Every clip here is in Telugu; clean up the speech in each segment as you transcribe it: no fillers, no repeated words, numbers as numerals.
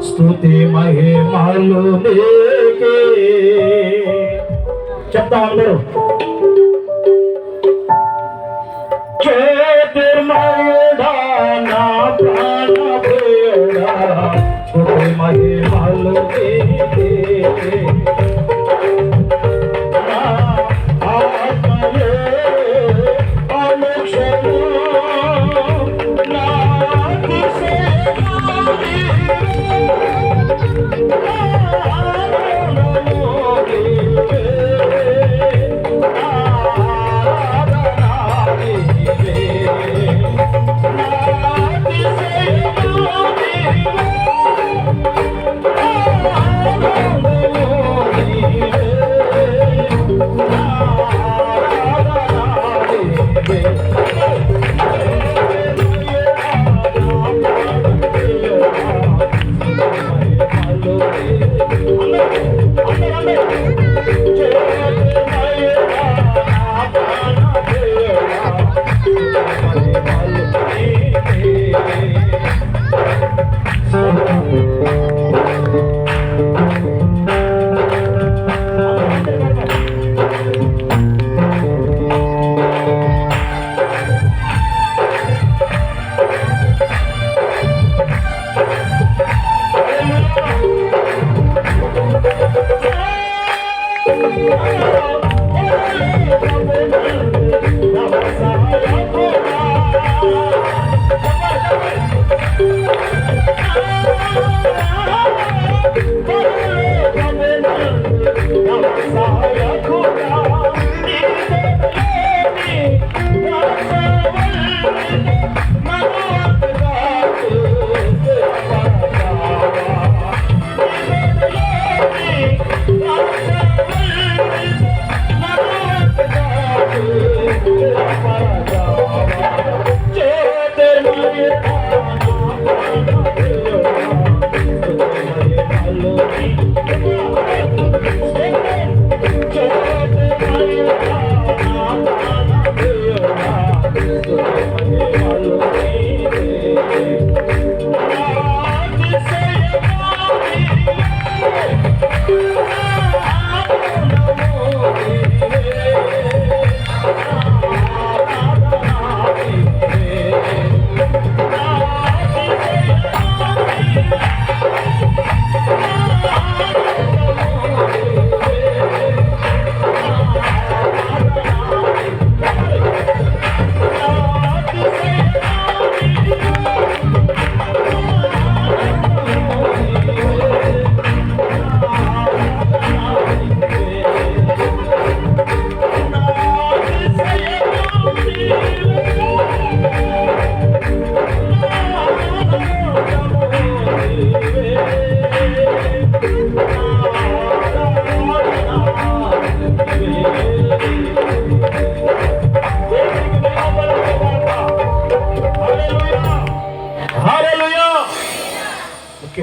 స్తుతి మహిమలు నీకే. చెప్తాం అందరూ. జ్యోతిర్మయుడా నా ప్రాణప్రియుడా, స్తుతి మహిమలు నీకే.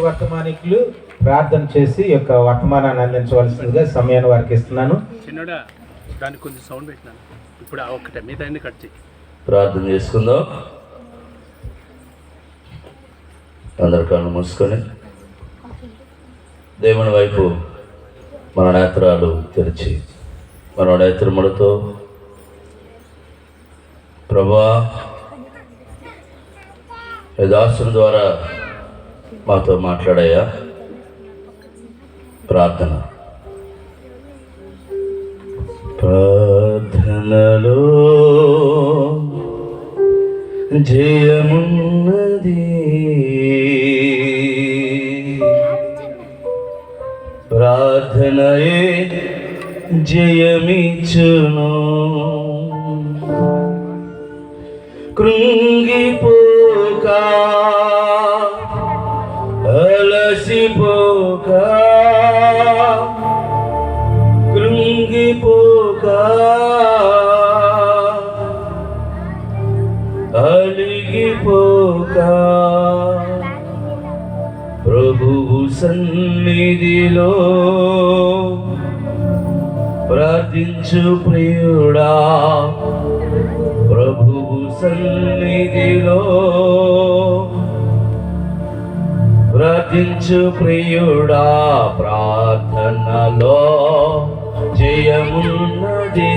వర్తమానికులు ప్రార్థన చేసి యొక్క వర్తమానాన్ని అందించవలసిందిగా సమయాన్ని వారికి ఇస్తున్నాను. చిన్నడా దానికి కొంచెం సౌండ్ పెట్టినాను. ఇప్పుడు ఒక్కటే మిగతా కట్ చేయి. ప్రార్థన చేసుకుందాం. అందరి కళ్ళు మూసుకొని దేవుని వైపు మన నేత్రాలు తెరిచి మన నేత్రములతో ప్రభువా దాసుని ద్వారా మాతో మాట్లాడాయా. ప్రార్థనలో జయమున్నది, ప్రార్థనయే జయమిచ్చును. కృంగిపోక అలసిపోక కృంగిపోక అలిగిపోక ప్రభువు సన్నిధిలో ప్రార్థించు ప్రియుడా, ప్రభువు సన్నిధిలో ప్రార్థించు ప్రియుడా ప్రార్థనలో జయమున్నది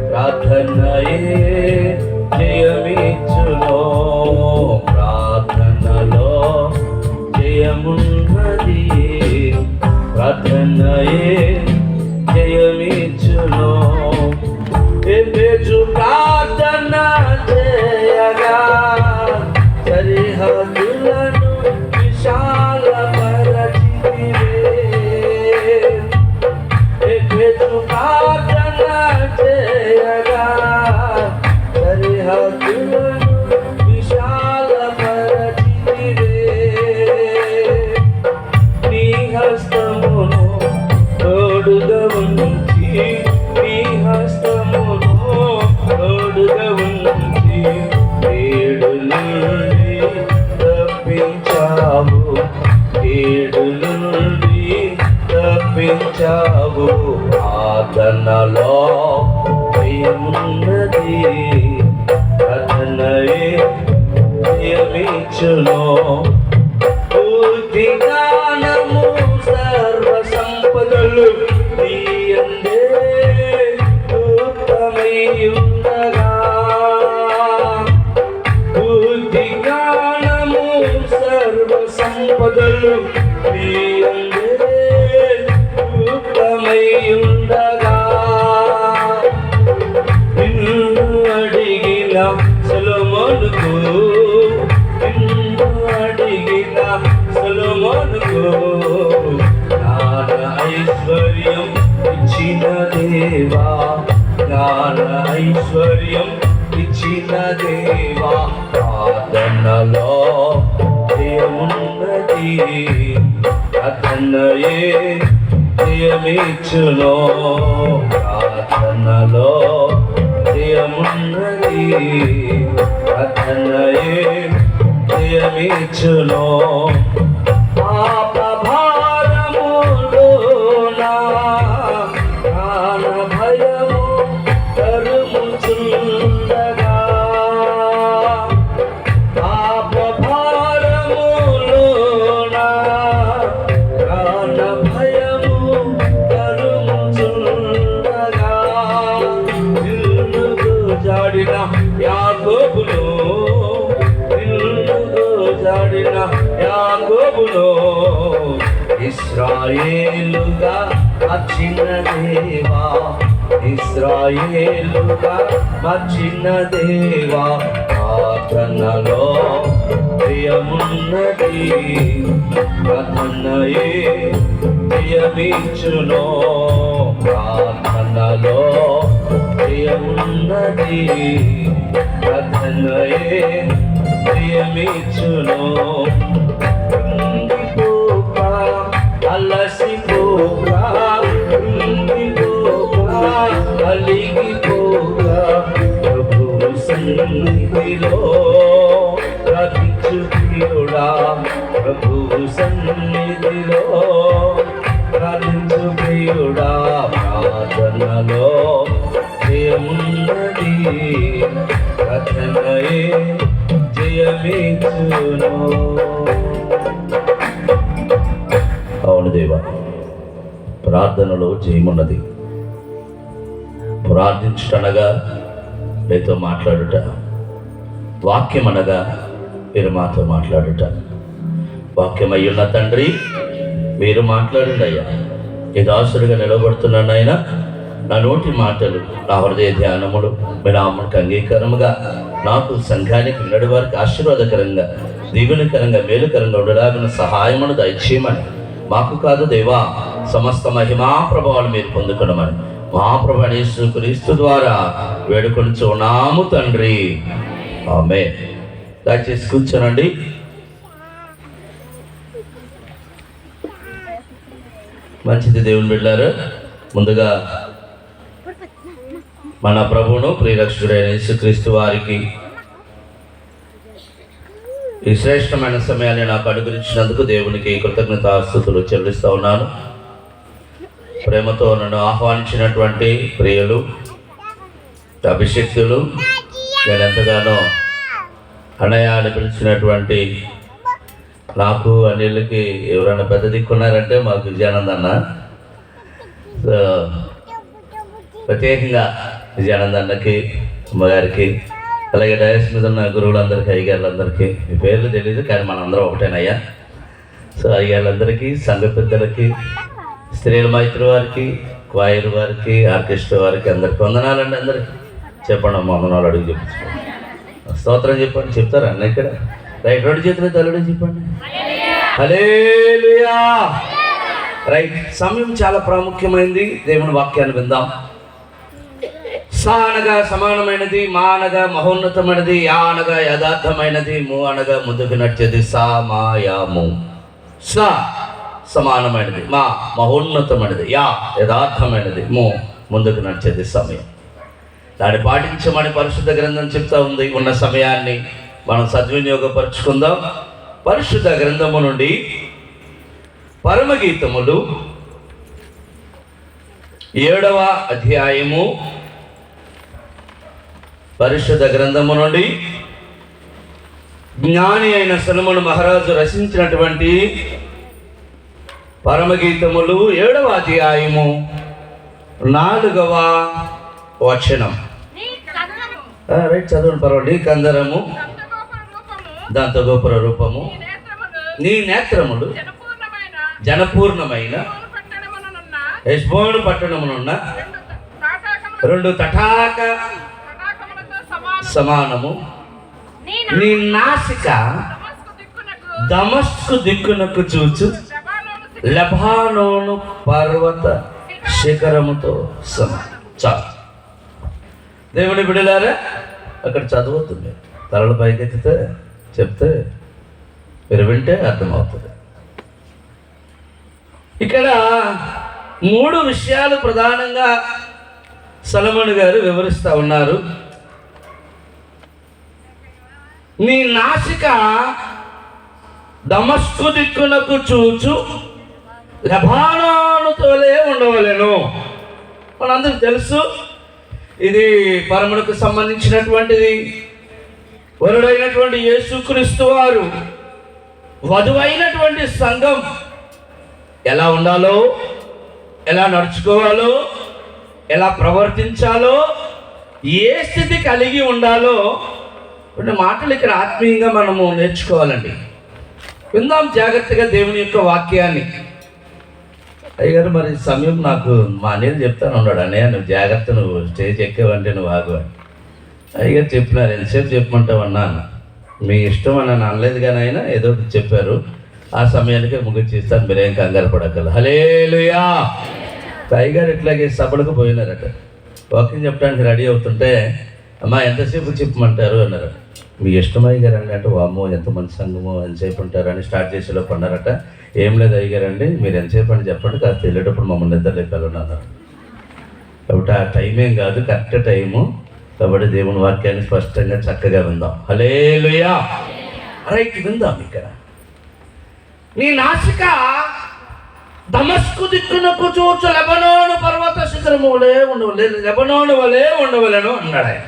ప్రార్థనయే జయమిచ్చును ప్రార్థనలో జయమున్నది ప్రార్థనయే జయమిచ్చును ఎబెజు ప్రార్థన చేయగా సరిహద్దులను విశాలపరచితివే ఎబెజు ప్రార్థన చేయగా సరిహద్దులను విశాలపరచితివే నీ హస్తమును తోడుగా ఉంచి నీ హస్తమును తోడుగా ఉంచి ఏడు నుండి తప్పించావు ఏడు నుండి తప్పించావు ప్రార్థనలో జయమున్నది ప్రార్థనయే జయమిచ్చును బుద్ధి జ్ఞానము సర్వ సంపదలు నీయందే గుప్తమై ఉండగా బుద్ధి జ్ఞానము సర్వ సంపదలు నీయందే గుప్తమై ఉండగా నిన్ను అడిగిన సొలొమోనుకు నిన్ను అడిగిన సొలొమోనుకు జ్ఞాన ఐశ్వర్యం ఇచ్చిన దేవా జ్ఞాన ఐశ్వర్యం ఇచ్చిన దేవా ప్రార్థనలో జయమున్నది ప్రార్థనయే జయమిచ్చును ప్రార్థనలో జయమున్నది ప్రార్థనయే జయమిచ్చును పాపభారములోనా ప్రాణ భయము తరుముచుండగా పాపభారములోనా ప్రాణ భయము తరుముచుండగా నిన్ను జాడిన యాకోబును జాడిన యాకోబును ఇశ్రాయేలుగా మార్చిన దేవా ఇశ్రాయేలుగా మార్చిన దేవా ప్రార్థనలో జయమున్నది ప్రార్థనయే జయమిచ్చును ప్రార్థనలో జయమున్నది ప్రార్థనయే జయమిచ్చును కృంగిపోక అలసిపోక కృంగిపోక అలిగిపోక ప్రభువు సన్నిధిలో ప్రార్థించు ప్రియుడా ప్రభువు సన్నిధిలో ప్రార్థించు ప్రియుడా ప్రార్థనలో జయమున్నది ప్రార్థనయే జయమిచ్చును. అవును దేవా, ప్రార్థనలో జయమున్నది. ప్రార్థించుటనగా మీతో మాట్లాడుట, వాక్యం అనగా మీరు మాతో మాట్లాడుట. వాక్యమయ్యున్న తండ్రి మీరు మాట్లాడండి అయ్యా. ఈ దాసుడిగా నిలబడుతున్నాను ఆయన. నా నోటి మాటలు నా హృదయ ధ్యానములు మీ నామమునకు అంగీకారముగా నాకు సంఘానికి వినడి వారికి ఆశీర్వాదకరంగా దీవెనకరంగా మేలుకరంగా ఉండడానికి సహాయమును దయచేయమని, మాకు కాదు దేవా సమస్త మహిమా ప్రభావాలు మీరు పొందుకోవడమని మహాప్రభు యేసు క్రీస్తు ద్వారా వేడుకొనుచున్నాము తండ్రి, ఆమేన్. దయచేసి కూర్చోనండి. మంచిది దేవుని బిడ్డలారా, ముందుగా మన ప్రభువును ప్రియరక్షకుడైన యేసుక్రీస్తు వారికి ఈ శ్రేష్టమైన సమయాన్ని నాకు అనుగ్రహించినందుకు దేవునికి కృతజ్ఞతాస్తుతులు చెల్లిస్తూ ఉన్నాను. ప్రేమతో నన్ను ఆహ్వానించినటువంటి ప్రియులు, అభిషిక్తులు, నేను ఎంతగానో అన్నయ్య అని పిలిచినటువంటి నాకు అన్నిళ్ళకి ఎవరైనా పెద్ద దిక్కున్నారంటే మాకు విజయానంద్ అన్న. సో ప్రత్యేకంగా విజయానంద్ అన్నకి, అమ్మగారికి, అలాగే డయస్ మీద ఉన్న గురువులందరికీ, అయ్యగారులందరికీ, మీ పేర్లు తెలియదు కానీ మనందరం ఒకటేనయ్యా. సో అయ్యగారులందరికీ, సంఘ పెద్దలకి, స్త్రీల మైత్రి వారికి, క్వాయిర్ వారికి, ఆర్కెస్ట్రా వారికి అందరికీ వందనాలండి. అందరికీ చెప్పండి అమ్మ, వందనాలు అడుగు చెప్పించుకోండి. స్తోత్రం చెప్పండి. చెప్తారా అన్న ఇక్కడ? రైట్, 2 చేతులు తల్లుడు చెప్పండి. హల్లెలూయా. రైట్, సమయం చాలా ప్రాముఖ్యమైనది. దేవుని వాక్యాన్ని విందాం. సా అనగా సమానమైనది, మా అనగా మహోన్నతమైనది, యా అనగా యథార్థమైనది, ము అనగా ముందుకు నడిచేది. సా మా యా ము. సా సమానమైనది, మా మహోన్నతమైనది, యా యథార్థమైనది, ము ముందుకు నడిచేది సమయం. దాన్ని పాటించమని పరిశుద్ధ గ్రంథం చెప్తా ఉంది. ఉన్న సమయాన్ని మనం సద్వినియోగపరుచుకుందాం. పరిశుద్ధ గ్రంథము నుండి పరమగీతములు 7వ అధ్యాయము, పరిశుద్ధ గ్రంథము నుండి జ్ఞాని అయిన సొలొమోను మహారాజు రచించినటువంటి పరమగీతములు 7వ అధ్యాయము 4వ వచనం. రైట్, చదవండి పర్వాలేదు. నీ కందరము, దాంతో గోపుర రూపము, నీ నేత్రములు జనపూర్ణమైన హెష్బోను పట్టణమునున్న 2 తటాక సమానము. నీ నాసిక దమస్కు దిక్కునకు చూచు లెబానోను పర్వత శిఖరముతో సమానం. చాలు. దేవుని బిడ్డలారా, అక్కడ చదవద్దు. తలలు పైకెత్తితే చెప్తే మీరు వింటే అర్థమవుతుంది. ఇక్కడ 3 విషయాలు ప్రధానంగా సొలొమోను గారు వివరిస్తూ ఉన్నారు. నీ నాసిక దమస్కు దిక్కునకు చూచు లెబానోనుతోలే ఉండవలెను. మనందరికి తెలుసు, ఇది పరమునకు సంబంధించినటువంటిది. వరుడైనటువంటి యేసుక్రీస్తు వారు వధువైనటువంటి సంఘం ఎలా ఉండాలో, ఎలా నడుచుకోవాలో, ఎలా ప్రవర్తించాలో, ఏ స్థితి కలిగి ఉండాలో కొన్ని మాటలు ఇక్కడ ఆత్మీయంగా మనము నేర్చుకోవాలండి. విందాం జాగ్రత్తగా దేవుని యొక్క వాక్యాన్ని. అయ్యగారు, మరి సమయం నాకు మా అన్నయ్య చెప్తాను ఉన్నాడు. అన్నయ్య నువ్వు జాగ్రత్త, నువ్వు స్టేజ్ ఎక్కేవంటే నువ్వు ఆగు అని అయ్యగారు చెప్పినారు. ఎంతసేపు చెప్పమంటావు అన్నాను. మీ ఇష్టం అని అనలేదు కానీ ఆయన ఏదో ఒకటి చెప్పారు. ఆ సమయానికే ముగించేస్తాను, మీరేం కంగారు పడగలరు. హల్లెలూయా. అయ్యగారు ఇట్లాగే సభలకు పోయినారట. వాకింగ్ చెప్పడానికి రెడీ అవుతుంటే, అమ్మా ఎంతసేపు చెప్పమంటారు అన్నారు. మీ ఇష్టం అయ్యగారు అండి అంటే, వామ్మో ఎంత మంచి సంఘమో, ఎంతసేపు ఉంటారు అని స్టార్ట్ చేసేలోపు అన్నారట. ఏం లేదు అయ్యగారండి, మీరు ఎంతసేపు అని చెప్పండి, కాస్త వెళ్ళేటప్పుడు మమ్మల్ని నిద్రలేపాలని అన్నారు. కాబట్టి ఆ టైం ఏం కాదు, కరెక్ట్ టైము. కాబట్టి దేవుని వాక్యాన్ని స్పష్టంగా చక్కగా విందాం. హల్లెలూయా. రైట్, విందాం. ఇక్కడ నీ నాసిక దమస్కు దిక్కునకు చూచు లెబానోను పర్వత శిఖరము వలె ఉండవలెను, లెబానోను వలె ఉండవలెను అన్నాడు ఆయన.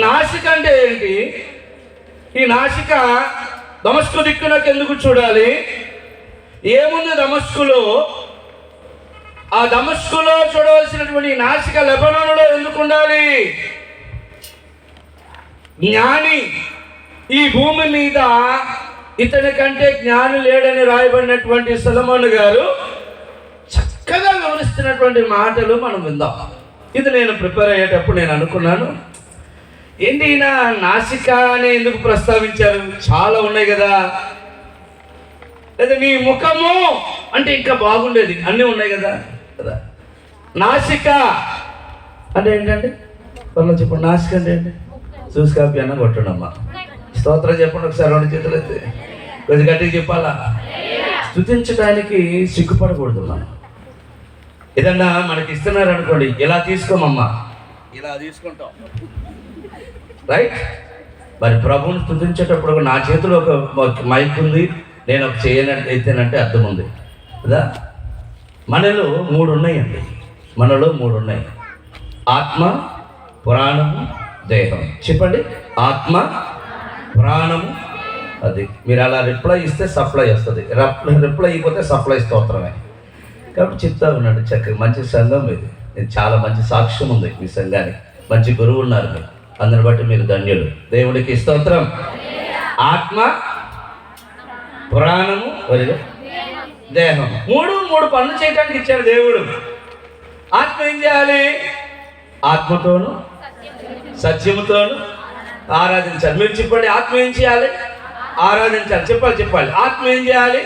నాసిక అంటే ఏంటి? ఈ నాసిక దమస్కు దిక్కునకు ఎందుకు చూడాలి? ఏముంది దమస్కులో? ఆ దమస్కులో చూడవలసినటువంటి నాసిక లెబానోనులో ఎందుకు ఉండాలి? జ్ఞాని ఈ భూమి మీద ఇతని కంటే జ్ఞాని లేడని రాయబడినటువంటి సొలొమోను గారు చక్కగా వివరిస్తున్నటువంటి మాటలు మనం విందాం. ఇది నేను ప్రిపేర్ అయ్యేటప్పుడు నేను అనుకున్నాను, ఏంటి ఈయన నాసిక అని ఎందుకు ప్రస్తావించారు? చాలా ఉన్నాయి కదా. లేదా నీ ముఖము అంటే ఇంకా బాగుండేది, అన్నీ ఉన్నాయి కదా కదా. నాసిక అంటే ఏంటండి? త్వరలో చెప్పండి. నాసిక అంటే ఏంటి? చూసి కాపీ అన్న కొట్టండమ్మా. స్తోత్రం చెప్పండి ఒకసారి, 2 చేతులు అయితే కొద్ది గట్టిగా చెప్పాలా? స్తుతించడానికి సిగ్గుపడకూడదు. మనం ఏదన్నా మనకి ఇస్తున్నారు అనుకోండి, ఇలా తీసుకోమమ్మా, ఇలా తీసుకుంటాం, రైట్? మరి ప్రభువుని స్తుతించేటప్పుడు నా చేతిలో ఒక మైక్ ఉంది, నేను ఒక చేయనంటే ఎత్తానంటే అర్థం ఉంది కదా. మనలో 3 ఉన్నాయండి. మనలో 3 ఉన్నాయి: ఆత్మ, ప్రాణము, దేహం. చెప్పండి. ఆత్మ, ప్రాణము, అది మీరు అలా రిప్లై ఇస్తే సప్లై వస్తుంది, రిప్లై అయిపోతే సప్లై స్తోత్రమే. కాబట్టి చెప్తా ఉన్నాడు చక్కగా. మంచి సంఘం ఇది, ఇది చాలా మంచి సాక్ష్యం ఉంది మీ సంఘానికి. మంచి గురువు ఉన్నారు మీరు, అందరిని బట్టి మీరు ధన్యులు. దేవుడికి స్తోత్రం. ఆత్మ, ప్రాణము, దేహం, మూడు పనులు చేయడానికి ఇచ్చాడు దేవుడు. ఆత్మ ఏం చేయాలి? ఆత్మతోను సత్యముతోను ఆరాధించాలి. మీరు చెప్పండి, ఆత్మ ఏం చేయాలి? ఆరాధించాలి. చెప్పాలి. ఆత్మ ఏం చేయాలి?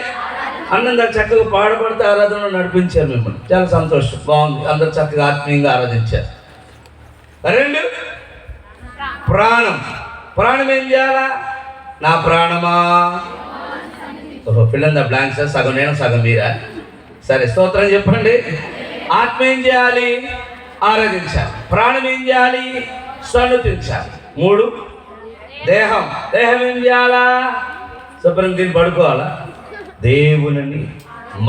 అన్నందరు చక్కగా పాడబడితే ఆరాధనలో నడిపించారు మిమ్మల్ని. చాలా సంతోషం, బాగుంది. అందరు చక్కగా ఆత్మీయంగా ఆరాధించారు. 2 ప్రాణం ఏం చేయాలా? నా ప్రాణమా, ఫిల్ ఇన్ ద బ్లాంక్స్. సగం నేను సగం మీరా? సరే, స్తోత్రం చెప్పండి. ఆత్మ ఏం చేయాలి? ఆరాధించాలి. ప్రాణం ఏం చేయాలి? సన్నుతించాలి. 3 దేహం ఏం చేయాలా? శుభ్రం దీన్ని పడుకోవాలా? దేవుని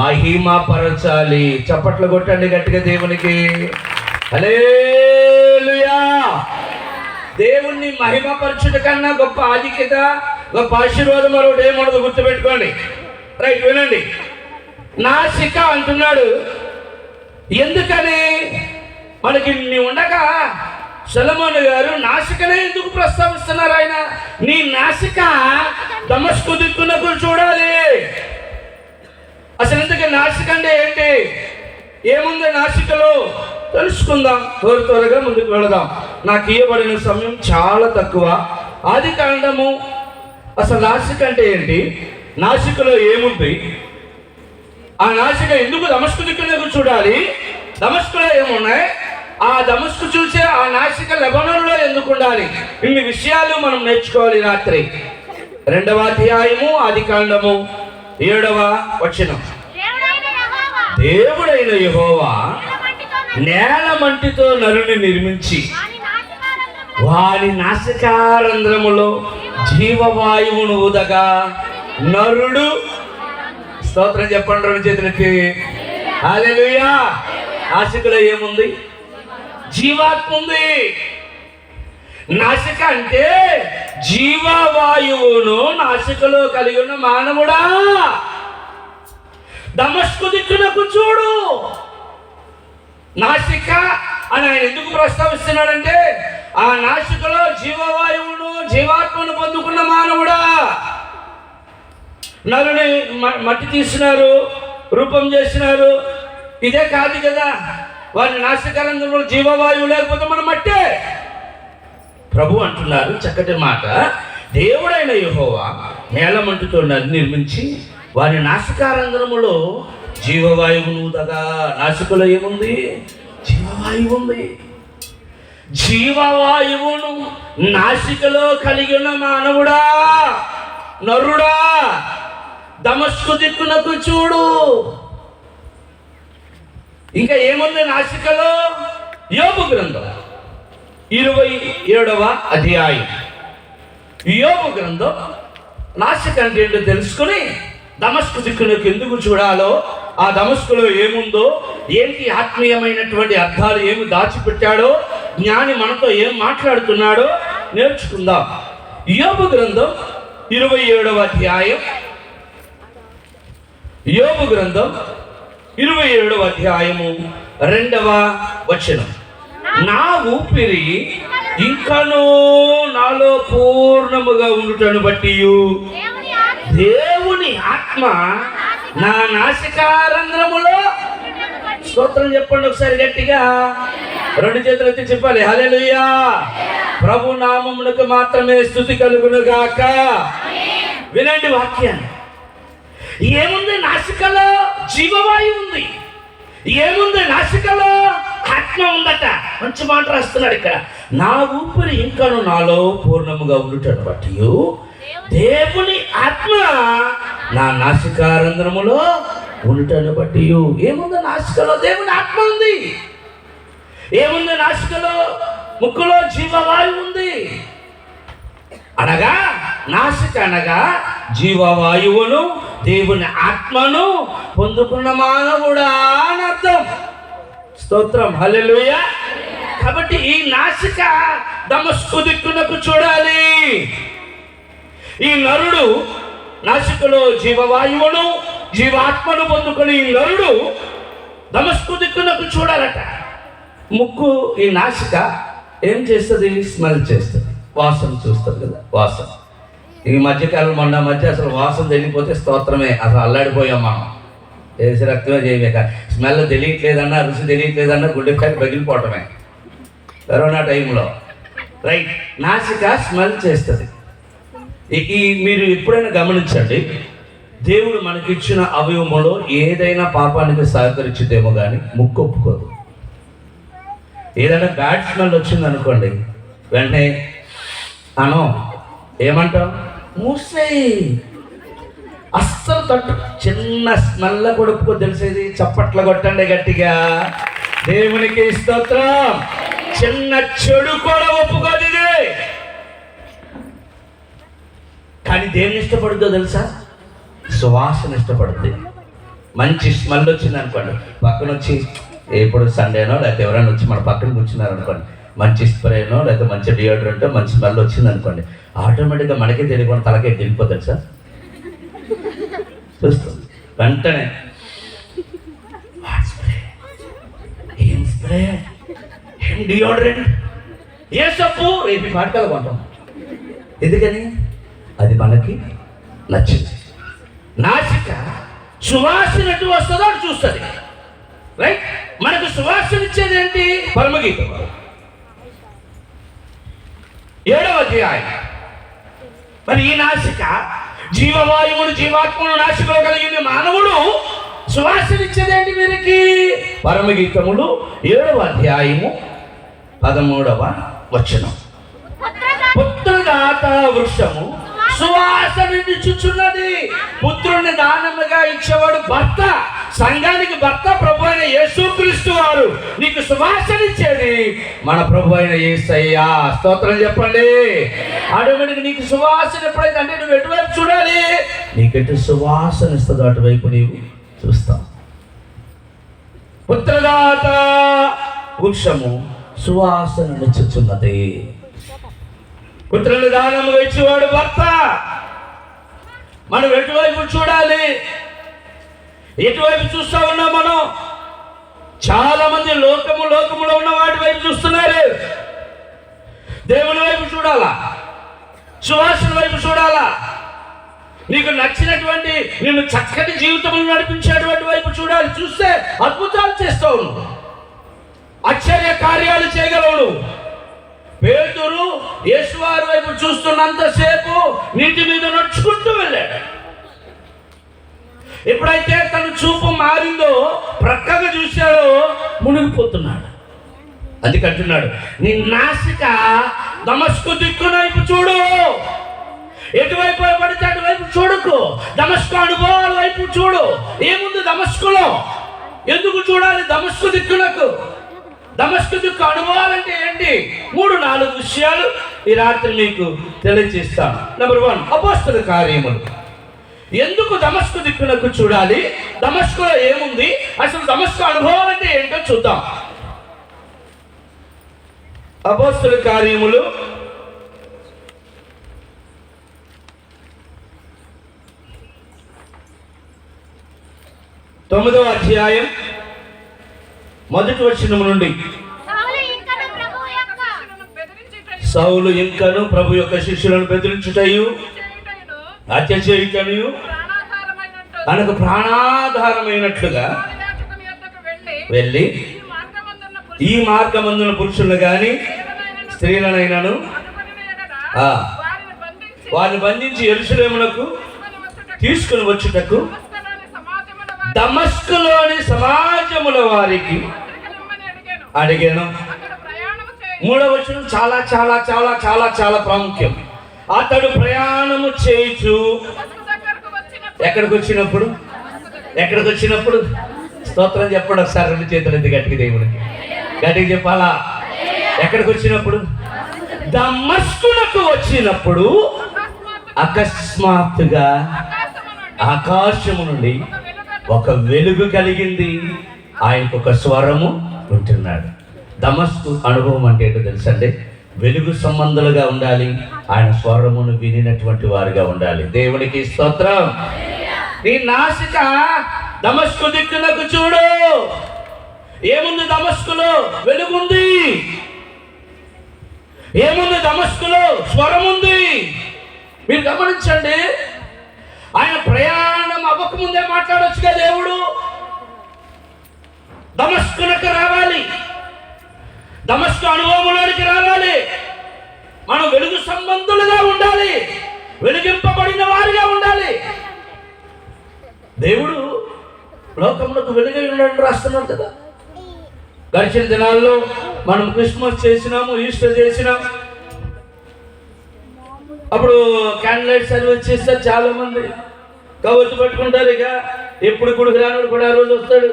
మహిమపరచాలి. చప్పట్లు కొట్టండి గట్టిగా దేవునికి. హల్లెలూయా. దేవుణ్ణి మహిమపరచుట కన్నా గొప్ప ఆధిక్యత, గొప్ప ఆశీర్వాదం మరొకటి ఏముండదు, గుర్తుపెట్టుకోండి. రైట్, వినండి. నాసిక అంటున్నాడు. ఎందుకని? మనకి నీ ఉండగా సొలొమోను గారు నాసికనే ఎందుకు ప్రస్తావిస్తున్నారు? ఆయన నీ నాసిక దమస్కు దిక్కునకు చూడాలి. అసలు ఎందుకు నాసిక అంటే ఏంటి? ఏముంది నాసికలో? తెలుసుకుందాం. త్వరగా ముందుకు వెళదాం. నాకు ఇవ్వబడిన సమయం చాలా తక్కువ. ఆదికాండము అసలు నాసిక అంటే ఏంటి? నాసికలో ఏముంది? ఆ నాసిక ఎందుకు దమస్కు దిక్కునకు చూడాలి? దమస్కులో ఏమున్నాయి? ఆ దమస్కు చూసే ఆ నాసిక లెబనోనులో ఎందుకు ఉండాలి? ఇన్ని విషయాలు మనం నేర్చుకోవాలి రాత్రి. 2వ అధ్యాయము ఆదికాండము 7వ వచనం. దేవుడైన యెహోవా నేల మంటితో నరుని నిర్మించి వారి నాసికారంధ్రములో జీవవాయువును ఊదగా నరుడు, స్తోత్రం చెప్పండి 2 చేతులకి. హల్లెలూయా. నాసికలో ఏముంది? జీవాత్మ ఉంది. నాసిక అంటే జీవవాయువును నాసికలో కలిగి ఉన్న మానవుడా, దమస్కు దిక్కునకు చూడు. నాసిక అని ఆయన ఎందుకు ప్రస్తావిస్తున్నాడంటే, ఆ నాసికలో జీవవాయువును జీవాత్మను పొందుకున్న మానవుడా. నరుని మట్టి తీసినారు, రూపం చేసినారు. ఇదే కాదు కదా, వారి నాసికారంధ్రంలో జీవవాయువు లేకపోతే మనం మట్టే. ప్రభు అంటున్నారు చక్కటి మాట. దేవుడైన యెహోవా నేలమంటుతో నిర్మించి వారి నాసికారంధ్రములో జీవవాయువును ఊదగా. నాసికలో ఏముంది? జీవవాయువు ఉంది. జీవవాయువును నాసికలో కలిగిన మానవుడా, నరుడా, దమస్కు దిక్కునకు చూడు. ఇంకా ఏముంది నాసికలో? యోబు గ్రంథం 27వ అధ్యాయం. యోబు గ్రంథం నాసిక అంటే ఏంటో తెలుసుకుని దమస్కు దిక్కునకు ఎందుకు చూడాలో, ఆ దమస్కులో ఏముందో, ఏంటి ఆత్మీయమైనటువంటి అర్థాలు ఏమి దాచిపెట్టాడో, జ్ఞాని మనతో ఏం మాట్లాడుతున్నాడో నేర్చుకుందాం. యోబు గ్రంథం 27వ అధ్యాయం. యోబు గ్రంథం 27వ అధ్యాయము 2వ వచనం. నా ఊపిరి ఇంకనూ నాలో పూర్ణముగా ఉండుటను బట్టి దేవుని ఆత్మ నా నాసికారంధ్రములో, స్తోత్రం చెప్పండి ఒకసారి గట్టిగా. 2 చేతులు ఎత్తి చెప్పాలి. హల్లెలూయా. ప్రభు నామమునకు మాత్రమే స్తుతి కలుగును గాక. వినండి వాక్యాన్ని. ఏముంది నాసికలో? జీవవాయువు ఉంది. ఏముంది నాసికలో? ఆత్మ ఉందట. మంచి మాట రాస్తున్నాడు ఇక్కడ. నా ఊపిరి ఇంకను నాలో పూర్ణముగా ఉండుటను బట్టి దేవుని ఆత్మ నా నాసికారంధ్రములో ఉండుటను బట్టి. ఏముంది నాసికలో? దేవుని ఆత్మ ఉంది. ఏముంది నాసికలో? ముక్కులో జీవవాయువు ఉంది. అనగా నాసిక అనగా జీవవాయువును దేవుని ఆత్మను పొందుకున్న మానవుడా అని అర్థం. స్తోత్రం. హల్లెలూయా. కాబట్టి ఈ నాసిక దమస్కు దిక్కునకు చూడాలి. ఈ నరుడు నాసికలో జీవవాయువును జీవాత్మను పొందుకొని ఈ నరుడు దమస్కు దిక్కునకు చూడాలట. ముక్కు, ఈ నాసిక ఏం చేస్తుంది? స్మెల్ చేస్తుంది, వాసన చూస్తుంది కదా, వాసన. ఈ మధ్యకాలం మధ్య అసలు వాసన తెలియకపోతే స్తోత్రమే, అసలు అల్లాడిపోయాం మనం. ఏసి రక్తమే చేయలేక, స్మెల్ తెలియట్లేదన్నా, రుచి తెలియట్లేదన్నా గుండెకాయ పగిలిపోవటమే కరోనా టైంలో. రైట్, నాసిక స్మెల్ చేస్తుంది. ఈ మీరు ఎప్పుడైనా గమనించండి, దేవుడు మనకిచ్చిన అవయవములో ఏదైనా పాపానికి సహకరించుదేమో కానీ ముక్కు ఒప్పుకోదు. ఏదైనా బ్యాడ్ స్మెల్ వచ్చింది అనుకోండి, వెంటనే అను ఏమంటాం? మూసేయి. అస్సలు తట్టు. చిన్న స్మెల్ కొడుపుకో తెలిసేది. చప్పట్ల కొట్టండి గట్టిగా, దేవునికి స్తోత్రం. చిన్న చెడు కూడా ఒప్పుకోదు ఇది. కానీ దేన్ని ఇష్టపడుతుందో తెలుసా? సువాసన ఇష్టపడుతుంది. మంచి స్మెల్ వచ్చింది అనుకోండి, పక్కన వచ్చి ఎప్పుడు సండేనో లేకపోతే ఎవరైనా వచ్చి మన పక్కన కూర్చున్నారు అనుకోండి, మంచి స్ప్రేనో లేకపోతే మంచి డియోడ్రెంటో మంచి స్మెల్ వచ్చింది అనుకోండి, ఆటోమేటిక్గా మనకే తెలియకుండా తలకే వెళ్ళిపోతుంది సార్. చూస్తుంది వెంటనే ఏం స్ప్రే, ఏం డియోడ్రెంట్, ఏ సబ్బు, రేపు పాటకాలు కొంటాం. ఎందుకని? అది మనకి నచ్చింది. నాసిక సువాసన ఎటు వస్తుందో అని చూస్తుంది. రైట్, మనకు సువాసన ఇచ్చేది ఏంటి? పరమగీతం 7వ అధ్యాయం. మరి ఈ నాసిక జీవవాయువును జీవాత్మను నాసికలో కలిగిన మానవుడు సువాసన ఇచ్చేది ఏంటి వీరికి? పరమగీతములు 7వ అధ్యాయము 13వ వచనం. పుత్రదాత వృక్షము సువాసనిచ్చుచున్నది. పుత్రుని దానముగా ఇచ్చేవాడు భర్త, సంఘానికి భర్త ప్రభు అయిన యేసుక్రీస్తు వారు. నీకు సువాసన ఇచ్చేది మన ప్రభు అయిన యేసయ్య. స్తోత్రం చెప్పండి. ఆటోమేటిక్ నీకు సువాసన ఎప్పుడైతే, అంటే నువ్వు ఎటువైపు చూడాలి? నీకెటు సువాసన ఇస్తుందో అటువైపు నీవు చూస్తావు. పుత్రదాత వృక్షము సువాసనిచ్చుచున్నది. పుత్రుని దానముగా ఇచ్చేవాడు భర్త. మనం ఎటువైపు చూడాలి? ఎటువైపు చూస్తా ఉన్నాం మనం? చాలా మంది లోకములో ఉన్న వాటి వైపు చూస్తున్నారు. దేవుని వైపు చూడాలా, సువాసన వైపు చూడాలా, నీకు నచ్చినటువంటి నిన్ను చక్కటి జీవితంలో నడిపించేటువంటి వైపు చూడాలి. చూస్తే అద్భుతాలు చేస్తావు, ఆశ్చర్య కార్యాలు చేయగలవు. పేతురు యేసువారి వైపు చూస్తున్నంతసేపు నీటి మీద నడుచుకుంటూ వెళ్ళాడు. ఎప్పుడైతే తన చూపు మారిందో, ప్రక్కగా చూశాడో, మునిగిపోతున్నాడు. అందుకంటున్నాడు, నీ నాసిక దమస్కు దిక్కున వైపు చూడు. ఎటువైపు పడితే అటువైపు చూడకు. దమస్కు అనుభవాల వైపు చూడు. ఏముంది దమస్కులో? ఎందుకు చూడాలి దమస్కు దిక్కునకు? దమస్కు దిక్కు అనుభవాలంటే ఏంటి? 3-4 విషయాలు ఈ రాత్రి మీకు తెలియజేస్తాను. నెంబర్ 1, అపోస్తలుల కార్యములు. ఎందుకు దమస్కు దిక్కునకు చూడాలి? దమస్కులో ఏముంది? అసలు దమస్కు అనుభవాలు అంటే ఏంటో చూద్దాం. అపోస్తలుల కార్యములు 9వ అధ్యాయం 1వ వచనం నుండి. సౌలు ఇంకను ప్రభు యొక్క శిష్యులను బెదిరించుటయు హత్య చేయుటయు తనకు ప్రాణాధారమైనట్లుగా వెళ్ళి ఈ మార్గమందున పురుషులను గాని స్త్రీలనైనను వారిని బంధించి యెరూషలేమునకు తీసుకుని వచ్చుటకు దమస్కులోని సమాజముల వారికి అడిగాను. 3వ వచనం చాలా చాలా చాలా చాలా చాలా ప్రాముఖ్యం. అతడు ప్రయాణము చేయుచు ఎక్కడికి వచ్చినప్పుడు స్తోత్రం చెప్పండి ఒకసారి. 2 చేతులు ఎత్తి గట్టిగా దేవుడికి గట్టిగా చెప్పాలా? ఎక్కడికి వచ్చినప్పుడు? దమస్కునకు వచ్చినప్పుడు అకస్మాత్తుగా ఆకాశము నుండి ఒక వెలుగు కలిగింది. ఆయనకు ఒక స్వరము ఉంటున్నాడు. దమస్కు అనుభవం అంటే ఏంటో తెలుసండి? వెలుగు సంబంధులుగా ఉండాలి. ఆయన స్వరమును వినినటువంటి వారుగా ఉండాలి. దేవునికి స్తోత్రం. నీ నాసిక దమస్కు దిక్కునకు చూడు. ఏముంది దమస్కులో? వెలుగుంది. ఏముంది దమస్కులో? స్వరం ఉంది. మీరు గమనించండి, ఆయన ప్రయాణం అవ్వకముందే మాట్లాడొచ్చుగా దేవుడు. దమస్కునకు రావాలి, దమస్కు అనుభవంలోనికి రావాలి. మనం వెలుగు సంబంధులుగా ఉండాలి, వెలిగింపబడిన వారిగా ఉండాలి. దేవుడు లోకములకు వెలుగై ఉన్నాడని రాస్తున్నాడు కదా. గడిచిన దినాల్లో మనం క్రిస్మస్ చేసినాము, ఈస్టర్ చేసినాం. అప్పుడు క్యాండిల్ లైట్ సర్వీస్ చేస్తారు చాలా మంది. కవర్లు పట్టుకుంటారు. ఇక ఎప్పుడు గుడికి రానుడు కూడా ఆ రోజు వస్తాడు.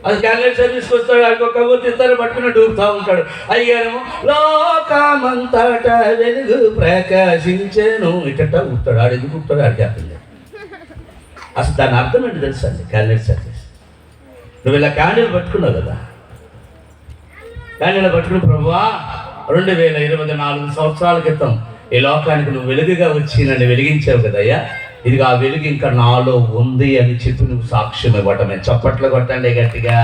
అది క్యాండిల్ లైట్ సర్వీస్కి వస్తాడు. ఆయనకు ఒక కవర్లు ఇస్తారు, పట్టుకుని డూపుతా ఉంటాడు. అయ్యారేమో లోకమంతట వెలుగు ప్రకాశించేను ఇట్ట ఊపుతాడు. ఆడు ఎందుకు ఊపుతాడు ఆడికి అర్థం లేదు. అసలు దాని అర్థం ఏంటి తెలుసా అండి? Candle light service. నువ్వు ఇలా క్యాండిల్ పట్టుకున్నావు కదా, క్యాండిల్ పట్టుకుని ప్రభువా 2024 సంవత్సరాల క్రితం ఈ లోకానికి నువ్వు వెలుగుగా వచ్చి నన్ను వెలిగించావు కదయ్యా, ఇది ఆ వెలుగు ఇంకా నాలో ఉంది అని చెప్పి నువ్వు సాక్ష్యం ఇవ్వటమే. చప్పట్లు కొట్టండి గట్టిగా.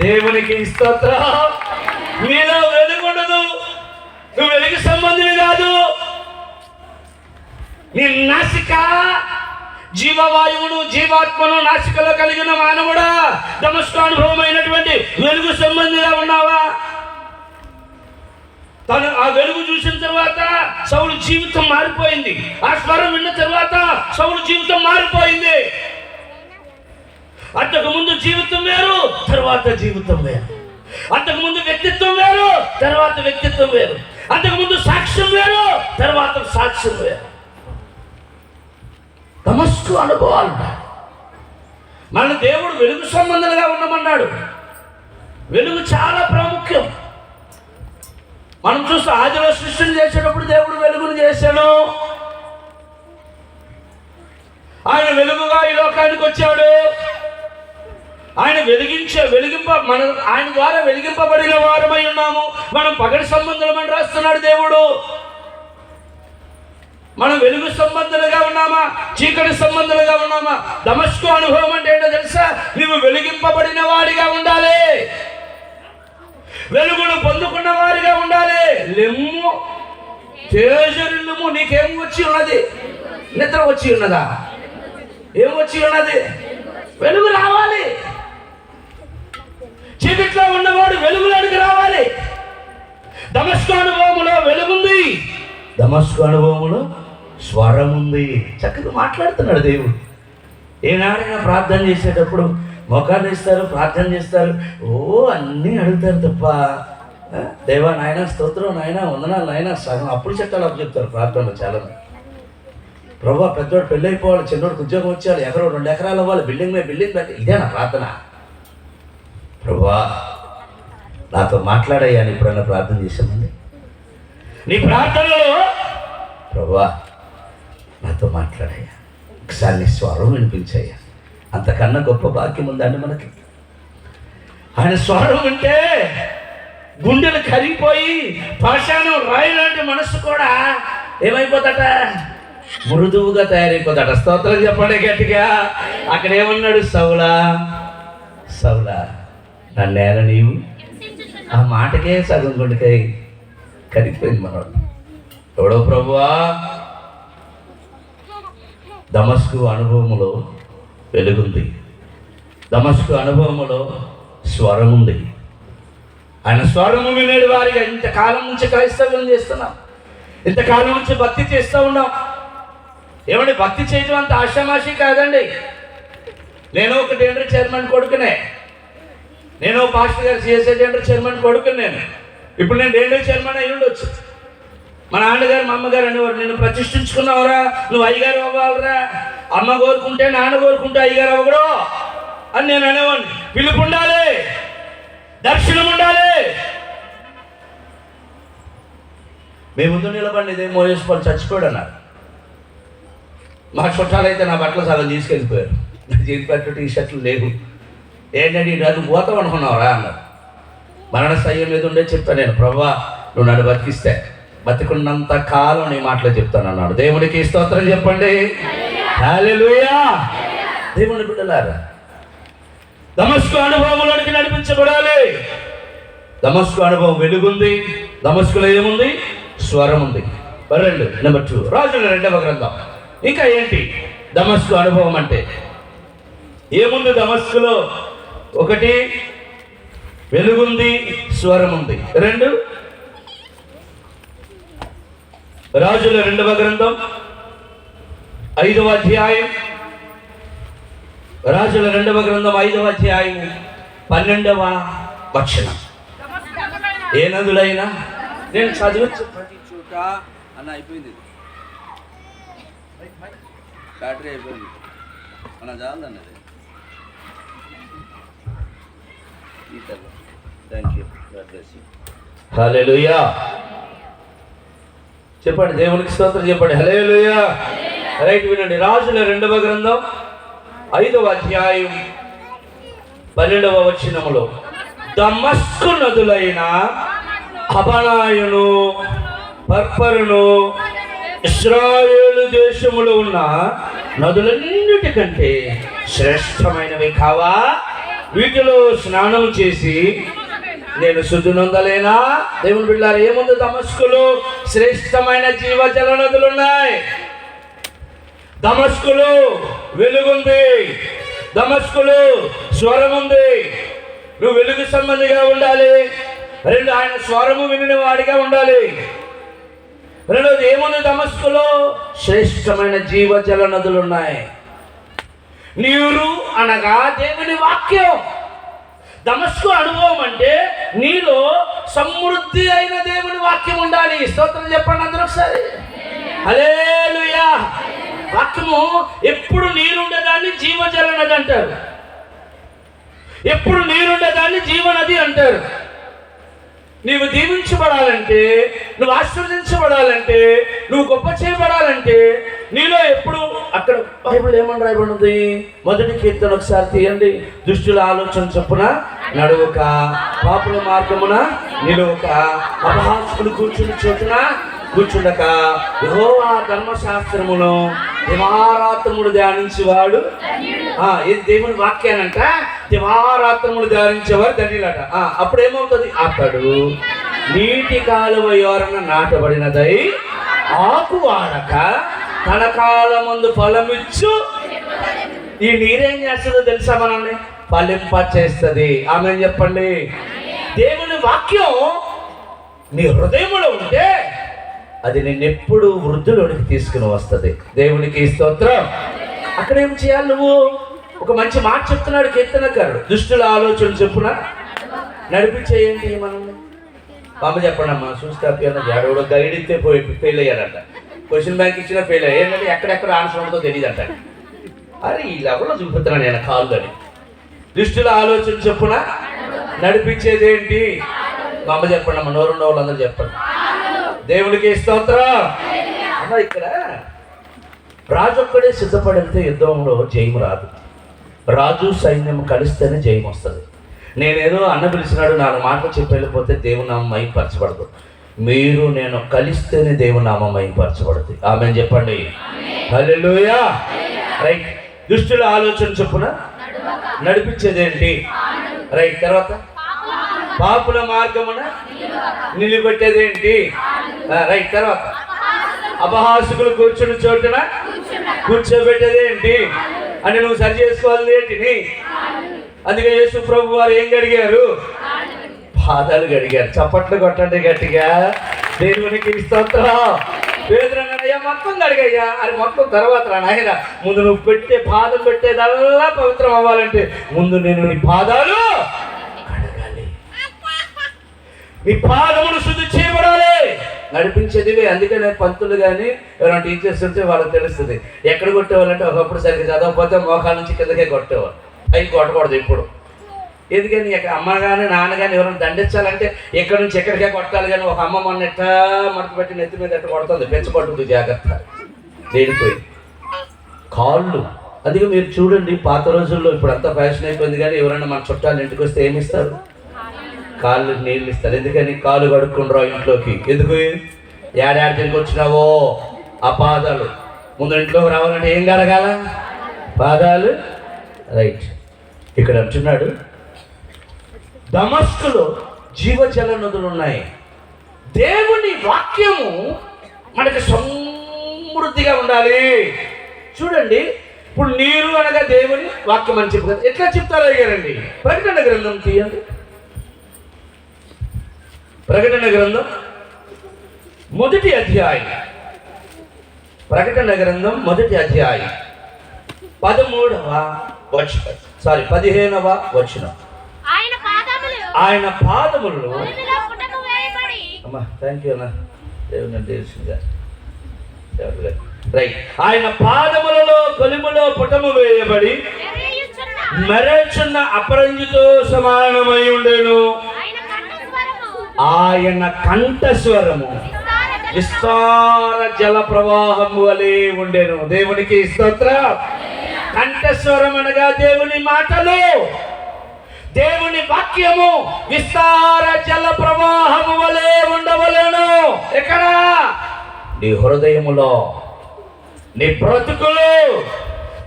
దేవునికి స్తోత్రం. నీలో వెలుగు ఉండదు, నువ్వు వెలుగు సంబంధిని కాదు. నీ నాసిక జీవవాయువును జీవాత్మను నాసికలో కలిగిన మానవుడా, దమస్కు అనుభవమైనటువంటి వెలుగు సంబంధిగా ఉన్నావా? తను ఆ వెలుగు చూసిన తర్వాత సౌలు జీవితం మారిపోయింది. ఆ స్వరం విన్న తర్వాత సౌలు జీవితం మారిపోయింది. అంతకు ముందు జీవితం వేరు, తర్వాత జీవితం వేరు. అంతకు ముందు వ్యక్తిత్వం వేరు, తర్వాత వ్యక్తిత్వం వేరు. అంతకు ముందు సాక్ష్యం వేరు, తర్వాత సాక్ష్యం వేరు. దమస్కు అనుభవాలు. మన దేవుడు వెలుగు సంబంధంగా ఉండమన్నాడు. వెలుగు చాలా ప్రాముఖ్యం. మనం చూస్తే ఆదిలో సృష్టిని చేసేటప్పుడు దేవుడు వెలుగును చేశాడు. ఆయన వెలుగుగా ఈ లోకానికి వచ్చాడు. ఆయన ఆయన ద్వారా వెలిగింపబడిన వారమై ఉన్నాము. మనం పగటి సంబంధులమని రాస్తున్నాడు దేవుడు. మనం వెలుగు సంబంధులుగా ఉన్నామా, చీకటి సంబంధులుగా ఉన్నామా? దమస్కు అనుభవం అంటే ఏంటో తెలుసా? నువ్వు వెలిగింపబడిన వాడిగా ఉండాలి, వెలుగును పొందుకున్న వారిగా ఉండాలి. లెమ్ము తేజరిల్లుము. నీకేం వచ్చి ఉన్నది? నిద్ర వచ్చి ఉన్నదా? ఏం వచ్చి ఉన్నది? వెలుగు రావాలి. చీకట్లో ఉన్నవాడు వెలుగులోనికి రావాలి. దమస్కు అనుభవములో వెలుగుంది, దమస్కు అనుభవములో స్వరం ఉంది. చక్కగా మాట్లాడుతున్నాడు దేవుడు. ఏనాడైనా ప్రార్థన చేసేటప్పుడు మొఖాలు ఇస్తారు, ప్రార్థన చేస్తారు, అన్నీ అడుగుతారు తప్ప దేవా నాయన స్తోత్రం, నాయన వందనాలు, నాయన సగం అప్పుడు చెట్టాలు అప్పు చెప్తారు ప్రార్థనలో చాలామంది. ప్రభా పెద్దవాడు పెళ్ళి అయిపోవాలి, చిన్నవాడికి ఉద్యోగం వచ్చేయాలి, ఎకరం 2 ఎకరాలు అవ్వాలి, బిల్డింగ్ మీద బిల్డింగ్ పెట్టి ఇదేనా ప్రార్థన? ప్రభా నాతో మాట్లాడయ్యా అని ఎప్పుడైనా ప్రార్థన చేశామండి? నీ ప్రార్థనలో ప్రభా నాతో మాట్లాడయ్యా, ఒకసారి నీ స్వరం వినిపించయ్యా. అంతకన్నా గొప్ప భాగ్యం ఉందండి మనకి. ఆయన స్వరం వింటే గుండెలు కరిగిపోయి పాషాణం రాయి లాంటి మనసు కూడా ఏమైపోతాట? మృదువుగా తయారైపోతాట. స్తోత్రం చెప్పండి గట్టిగా. అక్కడ ఏమన్నాడు? సౌలా సౌలా నన్నేల నీవు. ఆ మాటకే సగం గుండెకాయ కరిగిపోయింది మనోడు. ఎవడో ప్రభువా? దమస్కు అనుభవములో వెలుగుంది, దమస్కు అనుభవములో స్వరం ఉంది. ఆయన స్వరము వినేడు వారిగా ఇంతకాలం నుంచి క్రైస్తవ్యం చేస్తున్నాం, ఇంతకాలం నుంచి భక్తి చేస్తూ ఉన్నాం. ఏమండి, భక్తి చేయడం అంత ఆషామాషి కాదండి. నేను ఒక టెండర్ చైర్మన్ కొడుకునే, నేను పాస్టర్ గారు సిఎస్ఐ టెండర్ చైర్మన్ కొడుకుని. ఇప్పుడు నేను టెండర్ చైర్మన్ అయ్యి ఉండొచ్చు. మా నాన్నగారు మా అమ్మగారు అనేవారు, నేను ప్రతిష్ఠించుకున్నావురా, నువ్వు అయ్యగారు అవ్వాలరా. అమ్మ కోరుకుంటే నాన్న కోరుకుంటే అయ్యగారు అవ్వకూడదు అని నేను అనేవాడిని. పిలుపు ఉండాలి, దర్శనం ఉండాలి. మేము ముందు నిలబడి ఇదే మోయేశ్వరు చచ్చిపోయాడు అన్నారు. మా చుట్టాలు అయితే నా బట్టలు సగం తీసుకెళ్ళిపోయారు. నా జీడిపట్టు టీషర్ట్లు లేవు. ఏంటంటే అది పోతాం అనుకున్నావురా అన్నారు. మరణ సయ్యం మీద ఉండే చెప్పాను నేను, ప్రభా నువ్వు నన్ను బతికిస్తే బతికున్నంత కాలం నీ మాటలు చెప్తాను అన్నాడు. దేవునికి స్తోత్రం చెప్పండి. హల్లెలూయా. దేవుని బిడ్డలారా, దమస్కు అనుభవంలోనికి నడిపించబడాలి. దమస్కు అనుభవం వెలుగుంది. దమస్కులో ఏముంది? స్వరం ఉంది. 2 నెంబర్ 2 రాజుల 2వ గ్రంథం. ఇంకా ఏంటి దమస్కు అనుభవం అంటే? ఏముంది దమస్కులో? 1 వెలుగుంది, స్వరం ఉంది. 2 రాజుల 2వ గ్రంథం 5వ అధ్యాయం. రాజుల 2వ గ్రంథం 5వ అధ్యాయం 12వ వచనం. ఏ నదులైనా నేను చదివచ్చు ప్రతి చోట అన్న అయిపోయింది, బ్యాటరీ అయిపోయింది అన్న, చాలన్నది. Thank you. హల్లెలూయా చెప్పండి. దేవునికి స్తోత్రం చెప్పండి. హల్లెలూయా. రైట్, వినండి. రాజుల 2వ గ్రంథం 5వ అధ్యాయం 12వ వచనములో దమస్కు నదులైన హబనాయును, పర్పరును, ఇశ్రాయేలు దేశములో ఉన్న నదులన్నిటికంటే శ్రేష్టమైనవి కావా? వీటిలో స్నానం చేసి నేను శుద్ధి నొందలేనా? దేవుని బిడ్డలారా, ఏముంది దమస్కులో? శ్రేష్టమైన జీవజల నదులు ఉన్నాయి. దమస్కులో వెలుగుంది. దమస్కులో స్వరం ఉంది. నువ్వు వెలుగు సంబంధిగా ఉండాలి. 2 ఆయన స్వరము వినిన వాడిగా ఉండాలి. 2వది ఏముంది దమస్కులో? శ్రేష్టమైన జీవజల నదులు ఉన్నాయి. నీరు అనగా దేవుని వాక్యం. దమస్కు అనుభవం అంటే నీలో సమృద్ధి అయిన దేవుని వాక్యం ఉండాలి. స్తోత్రం చెప్పండి అందరూ ఒకసారి. హల్లెలూయా. వాక్యము ఎప్పుడు నీరుండేదాన్ని జీవజల నది అంటారు. ఎప్పుడు నీరుండేదాన్ని జీవనది అంటారు. నీవు దీవించబడాలంటే, నువ్వు ఆశీర్వదించబడాలంటే, నువ్వు గొప్ప చేయబడాలంటే నీలో ఎప్పుడు అక్కడ బైబిల్ ఏమని రాయబడి ఉంది? 1 కీర్తన ఒకసారి తీయండి. దుష్టుల ఆలోచన చొప్పున నడువక, పాపుల మార్గమున నిలువక, అపహాసకులు కూర్చుని చోటున కూర్చుండక, యెహోవా ధర్మశాస్త్రమును దివారాత్రములు ధ్యానించేవాడు. ఇది దేవుని వాక్యానంట. దివారాత్రములు ధ్యానించేవారు ధన్యులట. అప్పుడు ఏమవుతుంది? అతడు నీటి కాలువ యోరన నాటబడినదై ఆకు వాడక తన కాలమందు ఫలమిచ్చు. ఈ నీరేం చేస్తుందో తెలుసా? మనల్ని ఫలింప చేస్తుంది. ఆమె చెప్పండి. దేవుని వాక్యం నీ హృదయంలో ఉంటే అది నిన్నెప్పుడు వృద్ధులోనికి తీసుకుని వస్తుంది. దేవునికి స్తోత్రం. అక్కడ ఏం చేయాలి? నువ్వు ఒక మంచి మాట చెప్తున్నాడు కీర్తనకారుడు. దుష్టుల ఆలోచన చెప్పున నడిపించేయండి. మనం అమ్మ చెప్పండి అమ్మా. చూస్తే ఎవడో గైడ్ ఇస్తే ఫెయిల్ అయ్యాడంట. క్వశ్చన్ బ్యాంక్ ఇచ్చినా ఫెయిల్ అయ్యాడు. ఏంటంటే ఎక్కడెక్కడ ఆన్సర్ ఉంటుందో తెలియదు అంట. అరే ఈ లెవెల్లో చూపుతున్నాను నేను కాళ్ళు అని. దుష్టుల ఆలోచన చెప్పున నడిపించేది ఏంటి? మా అమ్మ చెప్పండి అమ్మ. నోరున్న వాళ్ళందరూ చెప్పండి. దేవునికి స్తోత్రం. అమ్మ ఇక్కడ రాజు ఒక్కడే సిద్ధపడితే యుద్ధంలో జయము రాదు. రాజు సైన్యం కలిస్తేనే జయం వస్తుంది. నేనేదో అన్న పిలిచినాడు 4 మాటలు చెప్పి వెళ్ళిపోతే దేవుని నామం మహిమపరచబడదు. మీరు నేను కలిస్తేనే దేవుని నామం మహిమపరచబడుతుంది. ఆమేన్ చెప్పండి. హల్లెలూయా. రైట్. దుష్టుల ఆలోచన చొప్పున నడిపించేదేంటి? రైట్. తర్వాత పాపుల మార్గమున నిలబెట్టేదేంటి? రైట్. తర్వాత అపహాసకులు కూర్చుని చోటున కూర్చోబెట్టేదేంటి అని నువ్వు సరి చేసుకోవాలి ఏంటిని. అందుకే యేసు ప్రభు వారు ఏం గడిగారు? పాదాలు గడిగారు. చప్పట్లు కొట్టండి గట్టిగా. దేవునికి స్తోత్రం. పేదరయ్యా మొత్తం గడిగయ్యా అది మొత్తం తర్వాత నాయన. ముందు నువ్వు పెట్టే పాదం పెట్టేదల్లా పవిత్రం అవ్వాలంటే ముందు నేను నీ పాదాలు కడగాలి. నీ పాదములు శుద్ధి చేయబడాలి. నడిపించేదివే. అందుకే నేను పంతులు కానీ ఎవరైనా టీచర్స్ ఉంటే వాళ్ళకి తెలుస్తుంది. ఎక్కడ కొట్టేవాళ్ళంటే ఒకప్పుడు సరిగ్గా చదవకపోతే మోకాల నుంచి కిందకే కొట్టేవాళ్ళు. అవి కొట్టకూడదు ఇప్పుడు. ఎందుకని అమ్మ కానీ నాన్న కానీ ఎవరైనా దండించాలంటే ఎక్కడి నుంచి ఎక్కడికే కొట్టాలి. కానీ ఒక అమ్మ మొన్న ఎట్టా మడత పెట్టి నెత్తి మీద ఎట్ట కొడుతుంది. పెంచబడుతుంది. జాగ్రత్త. దేనిపోయి కాళ్ళు. అందుకే మీరు చూడండి పాత రోజుల్లో ఇప్పుడు అంతా ఫ్యాషన్ అయిపోయింది. కానీ ఎవరైనా మన చుట్టాలు ఇంటికి వస్తే ఏమి ఇస్తారు? కాళ్ళు నీళ్ళు ఇస్తారు. ఎందుకని? కాళ్ళు కడుక్కుండ్రా ఇంట్లోకి. ఎందుకు? ఏడాది తిరిగి వచ్చినావో ఆ పాదాలు ముందు ఇంట్లోకి రావాలంటే ఏం కడగాల? పాదాలు. రైట్. ఇక్కడ అంటున్నాడు దమస్కులో జీవజల నదులు ఉన్నాయి. దేవుని వాక్యము మనకి సమృద్ధిగా ఉండాలి. చూడండి, ఇప్పుడు నీరు అనగా దేవుని వాక్యం అని చెప్తారు. ఎట్లా చెప్తారో అయ్యారండి. ప్రకటన గ్రంథం తీయండి. ప్రకటన గ్రంథం మొదటి అధ్యాయం. ప్రకటన గ్రంథం మొదటి అధ్యాయం 15వ వచనం. ఆయన పాదములు అమ్మా థ్యాంక్ యూ అన్న దేవుని తెలిసిందిగా రైట్. ఆయన పాదములలో కొలిములో పుటము వేయబడి మెరచున్న అపరంజితో సమానమై ఉండెను. ఆయన కంఠస్వరము విస్తార జల ప్రవాహము వలె ఉండెను. దేవునికి స్తోత్రం. కంఠస్వరం అనగా దేవుని మాటలు, దేవుని వాక్యము విస్తార జల ప్రవాహము వలె ఉండవలెను. ఎక్కడ? నీ హృదయములో, నీ బ్రతుకులు.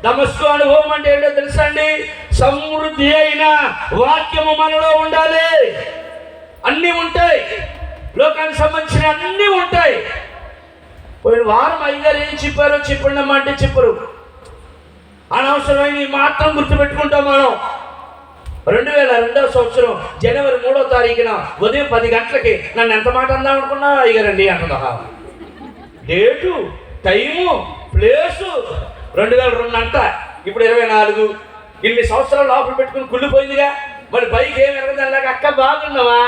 దమస్కు అనుభవం అంటే ఏంటో తెలుసా అండి? సమృద్ధి అయిన వాక్యము మనలో ఉండాలి. అన్నీ ఉంటాయి, లోకానికి సంబంధించిన అన్నీ ఉంటాయి. పోయిన వారం అయ్యగారు ఏం చెప్పారో చెప్పండి అమ్మా అంటే చెప్పరు. అనవసరమైన మాత్రం గుర్తుపెట్టుకుంటాం మనం. 2002వ సంవత్సరం జనవరి 3వ తారీఖున ఉదయం 10 గంటలకి నన్ను ఎంత మాట అందాం అనుకున్నా అయ్యారండి అంటున్నా. డేటు, టైము, ప్లేసు 2002 అంట. ఇప్పుడు 24. ఇన్ని సంవత్సరాలు లోపల పెట్టుకుని కుళ్ళిపోయిందిగా. మరి పైకి ఏమి ఎరగదాక అక్క బాగున్నావా?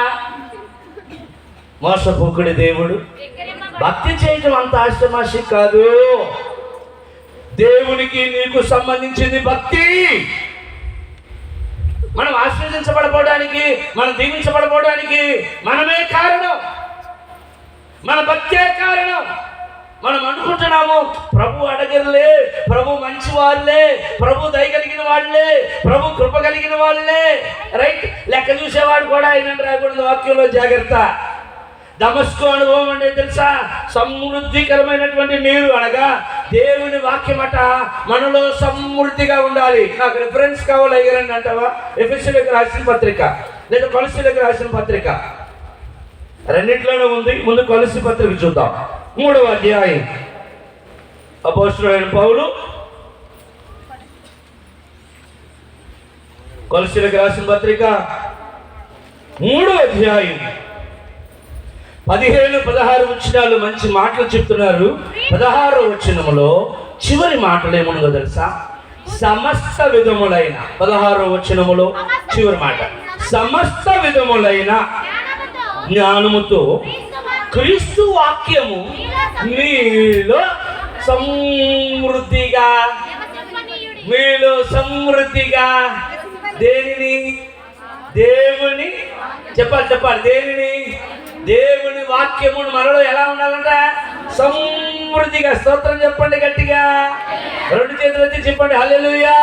మోసపోకుడి దేవుడు. భక్తి చేయటం అంత ఆశ్రమాషి కాదు. దేవునికి నీకు సంబంధించింది భక్తి. మనం ఆశీర్వదించబడపోవడానికి, మనం దీవించబడపోవడానికి మనమే కారణం. మన భక్తే కారణం. మనం అనుకుంటున్నాము ప్రభు అడగలే, ప్రభు మంచి వాళ్ళే, ప్రభు దయ కలిగిన వాళ్ళే, ప్రభు కృప కలిగిన వాళ్ళే. రైట్. లెక్క చూసేవాడు కూడా ఆయన రాకూడదు వాక్యంలో. జాగ్రత్త. దమస్కు అనుభవం అంటే తెలుసా? సమృద్ధికరమైనటువంటి నీరు అనగా దేవుని వాక్యమట మనలో సమృద్ధిగా ఉండాలి. నాకు రిఫరెన్స్ కావాలి అయ్యారండి అంటావా? ఎఫెసీయులకు రాసిన పత్రిక లేదా కొలస్సీయులకు రాసిన పత్రిక, రెండింటిలోనే ఉంది. ముందు కొలస్సీ పత్రిక చూద్దాం. 3వ అధ్యాయం. అపోస్తలుడైన పౌలు కొలస్సీయులకు రాసిన పత్రిక 3వ అధ్యాయం 15-16 వచనాలు మంచి మాటలు చెప్తున్నారు. 16వ వచనములో చివరి మాటలు ఏముందో తెలుసా? సమస్త విధములైన 16వ వచనములో చివరి మాట, సమస్త విధములైన జ్ఞానముతో క్రీస్తు వాక్యము మీలో సమృద్ధిగా, మీలో సమృద్ధిగా దేనిని? దేవుని. చెప్పాలి దేనిని? దేవుని వాక్యము మనలో ఎలా ఉండాలంట? సమృద్ధిగా. స్తోత్రం చెప్పండి గట్టిగా. 2 చేతులు ఎత్తి చెప్పండి హల్లెలూయా.